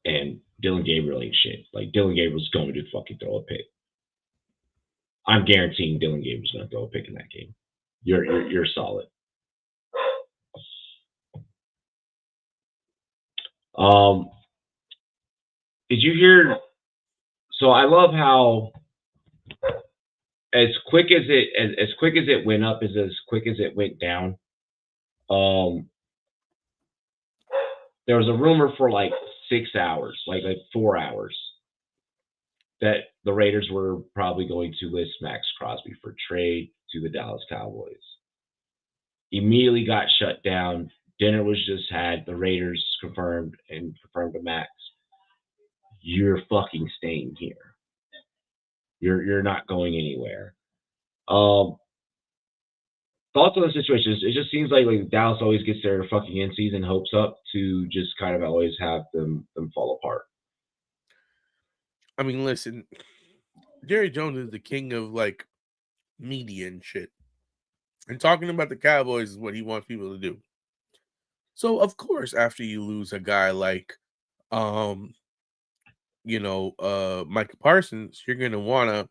And Dylan Gabriel ain't shit. Like Dylan Gabriel's going to fucking throw a pick. I'm guaranteeing Dylan Gabriel's going to throw a pick in that game. You're solid. Did you hear? So I love how as quick as it went up is as quick as it went down. There was a rumor for like 6 hours, like 4 hours, that the Raiders were probably going to list Max Crosby for trade to the Dallas Cowboys. Immediately got shut down. Dinner was just had. The Raiders confirmed to Max, you're fucking staying here. You're not going anywhere. Thoughts on the situation? It just seems like Dallas always gets their fucking in-season hopes up to just kind of always have them fall apart. I mean, listen, Jerry Jones is the king of like media and shit. And talking about the Cowboys is what he wants people to do. So of course, after you lose a guy like Micah Parsons, you're gonna wanna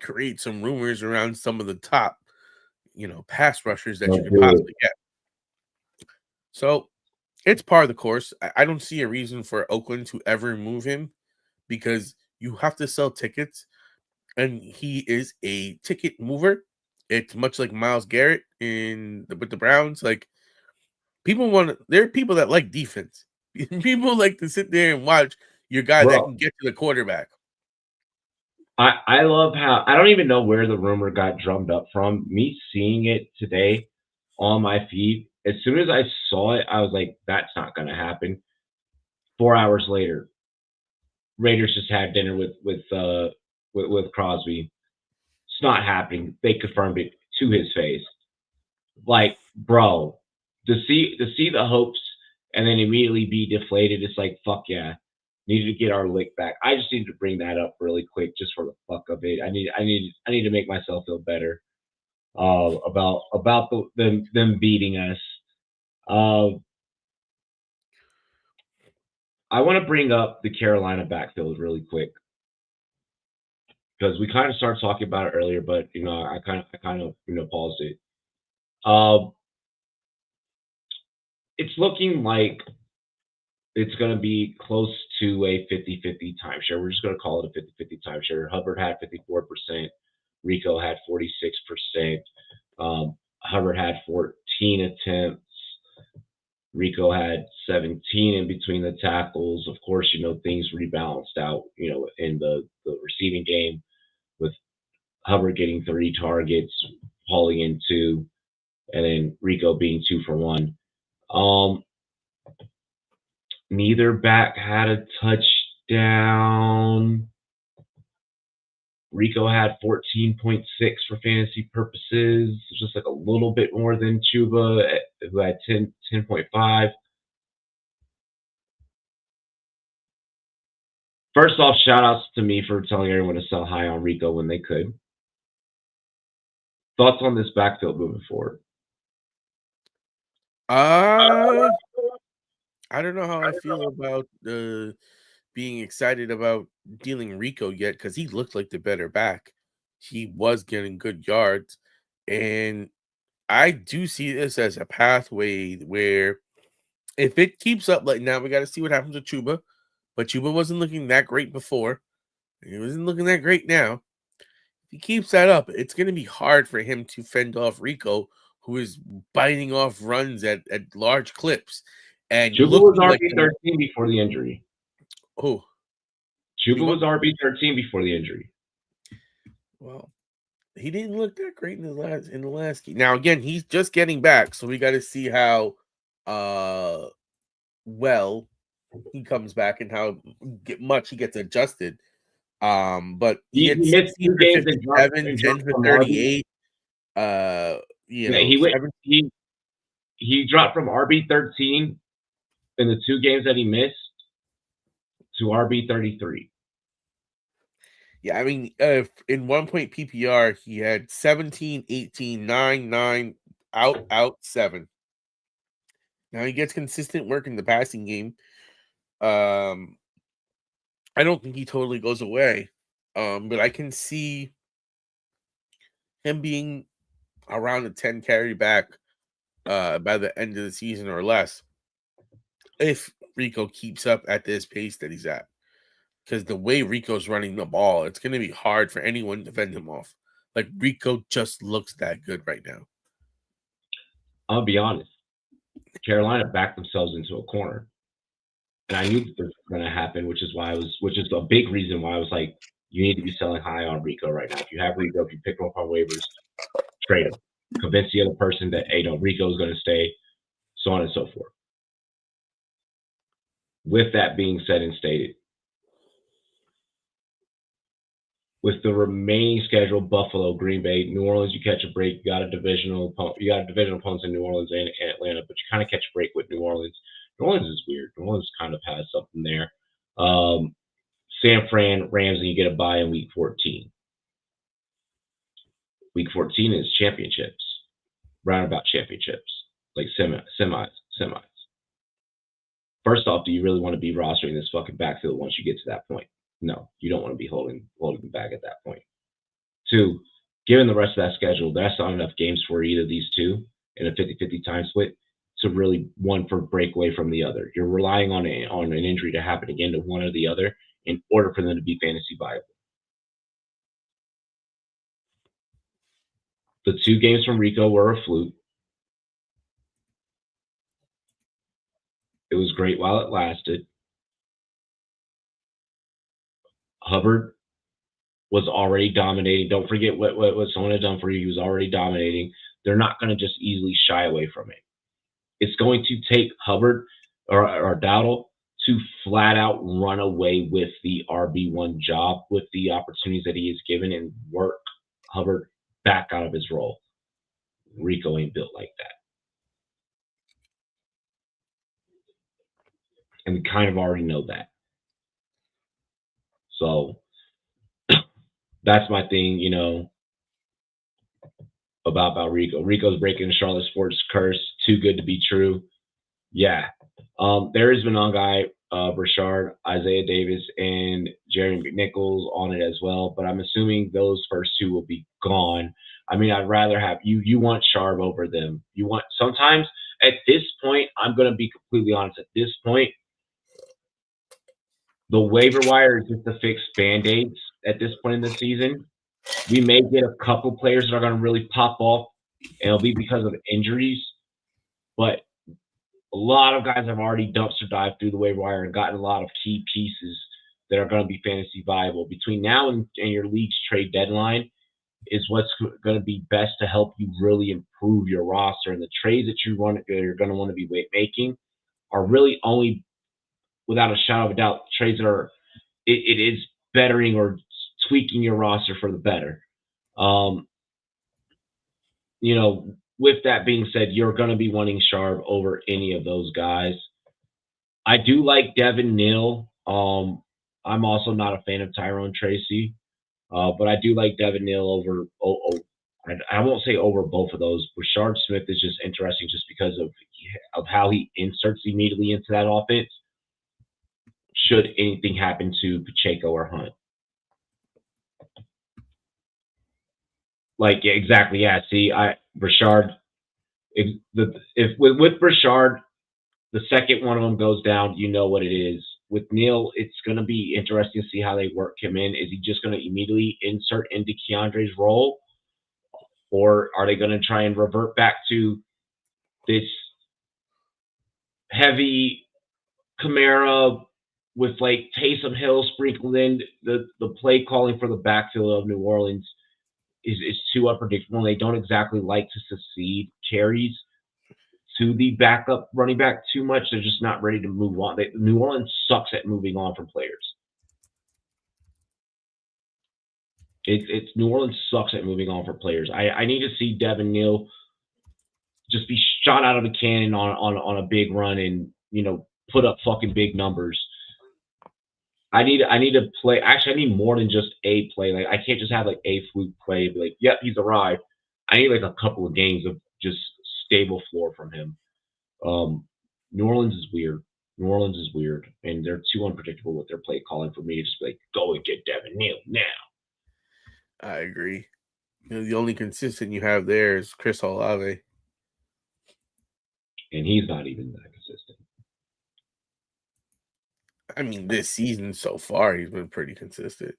create some rumors around some of the top, pass rushers that you could possibly get. So it's par of the course. I don't see a reason for Oakland to ever move him because you have to sell tickets, and he is a ticket mover. It's much like Myles Garrett with the Browns. Like there are people that like defense. People like to sit there and watch your guy that can get to the quarterback. I love how I don't even know where the rumor got drummed up from. Me seeing it today on my feed, as soon as I saw it, I was like, that's not going to happen. 4 hours later, Raiders just had dinner with Crosby. It's not happening. They confirmed it to his face. Like, bro, to see the hopes and then immediately be deflated, it's like, fuck yeah. Needed to get our lick back. I just need to bring that up really quick, just for the fuck of it. I need to make myself feel better about them beating us. I want to bring up the Carolina backfield really quick because we kind of started talking about it earlier, but I kind of paused it. It's looking like it's going to be close to a 50-50 timeshare. We're just going to call it a 50-50 timeshare. Hubbard had 54%. Rico had 46%. Hubbard had 14 attempts. Rico had 17 in between the tackles. Of course, things rebalanced out, in the receiving game with Hubbard getting 3 targets, hauling in 2, and then Rico being 2 for 1. Neither back had a touchdown. Rico had 14.6 for fantasy purposes, just like a little bit more than Chuba, who had 10.5. First off, shout outs to me for telling everyone to sell high on Rico when they could. Thoughts on this backfield moving forward? I don't know how I feel about being excited about dealing Rico yet, because he looked like the better back. He was getting good yards, and I do see this as a pathway where if it keeps up, like now we got to see what happens with Chuba, but Chuba wasn't looking that great before. He wasn't looking that great now. If he keeps that up, it's going to be hard for him to fend off Rico, who is biting off runs at large clips. And Chuba was RB13 before the injury. Oh, Chuba was RB13 before the injury. Well, he didn't look that great in the last game. Now again, he's just getting back, so we got to see how well he comes back and how much he gets adjusted. But he missed 2 games, 57, 10 for 38. He dropped from RB13 in the 2 games that he missed to RB33. Yeah, I mean, in 1 point PPR, he had 17, 18, 9, 9, out 7. Now he gets consistent work in the passing game. I don't think he totally goes away, but I can see him being around a 10 carry back by the end of the season or less, if Rico keeps up at this pace that he's at. Because the way Rico's running the ball, it's going to be hard for anyone to fend him off. Like, Rico just looks that good right now. I'll be honest. Carolina backed themselves into a corner. And I knew that this was going to happen, which is a big reason why I was like, you need to be selling high on Rico right now. If you have Rico, if you pick him up on waivers, trade him. Convince the other person that, hey, no, Rico's going to stay, so on and so forth. With that being said and stated, with the remaining schedule, Buffalo, Green Bay, New Orleans, you catch a break. You got a divisional opponents in New Orleans and Atlanta, but you kind of catch a break with New Orleans. New Orleans is weird. New Orleans kind of has something there. San Fran, Rams, and you get a bye in week 14. Week 14 is championships, roundabout championships, like semis. First off, do you really want to be rostering this fucking backfield once you get to that point? No, you don't want to be holding them back at that point. 2, given the rest of that schedule, that's not enough games for either of these two in a 50-50 time split to really one for breakaway from the other. You're relying on an injury to happen again to one or the other in order for them to be fantasy viable. The 2 games from Rico were a fluke. It was great while it lasted. Hubbard was already dominating. Don't forget what someone had done for you. He was already dominating. They're not going to just easily shy away from it. It's going to take Hubbard or Dowdle to flat out run away with the RB1 job with the opportunities that he is given and work Hubbard back out of his role. Rico ain't built like that. And we kind of already know that. So that's my thing, about Rico. Rico's breaking the Charlotte sports curse. Too good to be true. Yeah. There has been on guy, Brashard, Isaiah Davis, and Jerry McNichols on it as well, but I'm assuming those first 2 will be gone. I mean, I'd rather have you want Sharp over them. Sometimes at this point, I'm going to be completely honest. At this point, the waiver wire is just to fix Band-Aids at this point in the season. We may get a couple players that are going to really pop off, and it'll be because of injuries. But a lot of guys have already dumpster dived through the waiver wire and gotten a lot of key pieces that are going to be fantasy viable. Between now and your league's trade deadline is what's going to be best to help you really improve your roster. And the trades that you're going to want to be making are really only, without a shadow of a doubt, trades that are it is bettering or tweaking your roster for the better. With that being said, you're going to be wanting Sharp over any of those guys. I do like Devin Neal. I'm also not a fan of Tyrone Tracy, but I do like Devin Neal over. I won't say over both of those. Rashard Smith is just interesting just because of how he inserts immediately into that offense. Should anything happen to Pacheco or Hunt. Yeah, exactly. Yeah. See, Brashard. With Brashard, the second one of them goes down, you know what it is. With Neal, it's going to be interesting to see how they work him in. Is he just going to immediately insert into Keandre's role, or are they going to try and revert back to this heavy Kamara with Taysom Hill sprinkled in? The play calling for the backfield of New Orleans is too unpredictable. They don't exactly like to succeed carries to the backup running back too much. They're just not ready to move on. New Orleans sucks at moving on from players. New Orleans sucks at moving on from players. I need to see Devin Neal just be shot out of a cannon on a big run and put up fucking big numbers. I need to play. Actually, I need more than just a play. I can't just have a fluke play. Be yep, he's arrived. I need a couple of games of just stable floor from him. New Orleans is weird. And they're too unpredictable with their play calling for me to just go and get Devin Neal now. I agree. The only consistent you have there is Chris Olave, and he's not even that consistent. I mean, this season so far, he's been pretty consistent.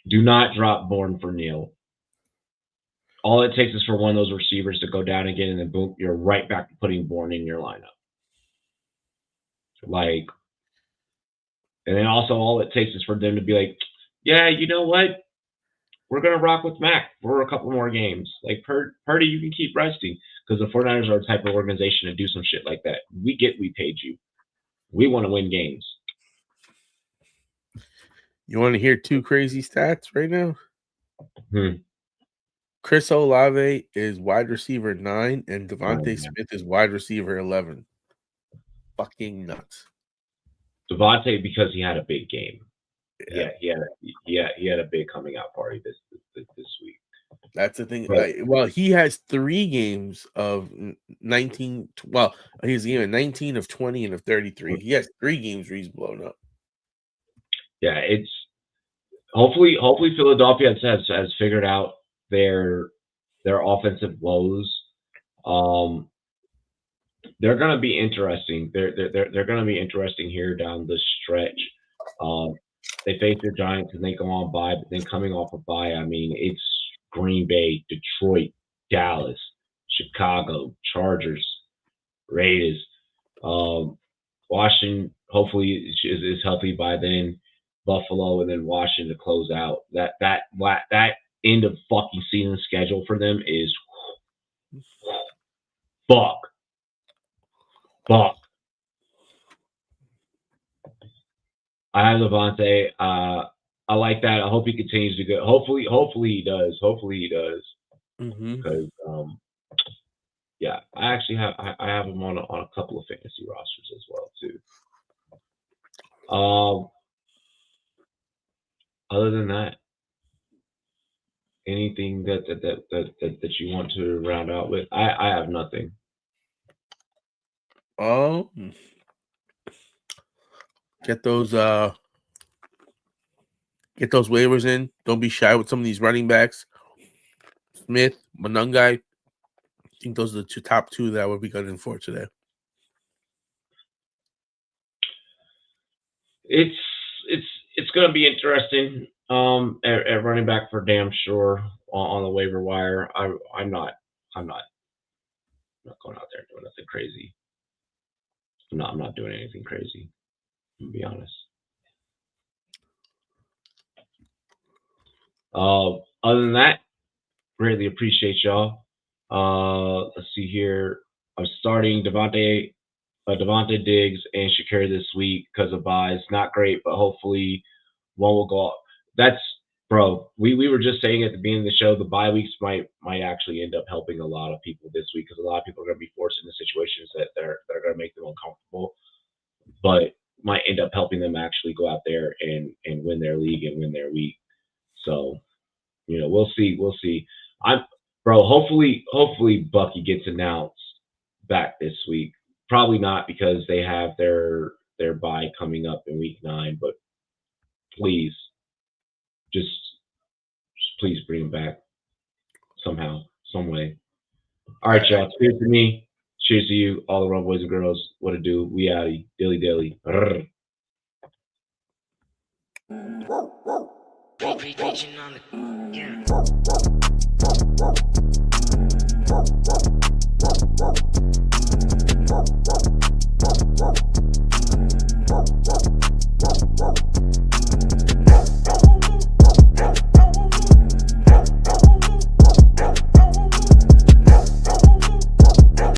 Do not drop Bourne for Neal. All it takes is for one of those receivers to go down again, and then boom, you're right back to putting Bourne in your lineup. And then also all it takes is for them to be yeah, you know what? we're gonna rock with Mac for a couple more games. Like Purdy, you can keep resting because the 49ers are the type of organization to do some shit like that. We paid you. We want to win games. You want to hear 2 crazy stats right now? Chris Olave is wide receiver 9 and Devontae Smith is wide receiver 11. Fucking nuts. Devontae, because he had a big game. Yeah, he had a big coming out party this week. That's the thing. Well, he has 3 games of 19. Well, he's given 19 of 20 and of 33. He has 3 games where he's blown up. Yeah, it's hopefully Philadelphia has figured out their offensive woes. They're going to be interesting. They're going to be interesting here down the stretch. They face the Giants and they go on bye, but then coming off a bye, I mean, it's Green Bay, Detroit, Dallas, Chicago, Chargers, Raiders. Washington hopefully is healthy by then. Buffalo and then Washington to close out. That end of fucking season schedule for them is fuck. I have Devontae. I like that. I hope he continues to go. Hopefully he does. Because yeah, I actually have him on a couple of fantasy rosters as well too. Other than that, anything that you want to round out with? I have nothing. Get those waivers in. Don't be shy with some of these running backs. Smith, Monungai. I think those are the top two that we'll be gunning for today. It's going to be interesting at running back for damn sure on the waiver wire. I'm not going out there and doing nothing crazy. I'm not doing anything crazy, to be honest. Other than that, greatly appreciate y'all. Let's see here. I'm starting Devontae Diggs and Shakir this week because of buys. Not great, but hopefully one will go up. That's, bro, we were just saying at the beginning of the show, the bye weeks might actually end up helping a lot of people this week because a lot of people are going to be forced into situations that are going to make them uncomfortable, but might end up helping them actually go out there and win their league and win their week. So, we'll see. Hopefully Bucky gets announced back this week. Probably not because they have their bye coming up in week 9, but please, just please bring him back somehow, some way. All right, y'all. Cheers to me. Cheers to you, all the Rumboys and girls. What to do? We outie. Dilly. Region on the yeah.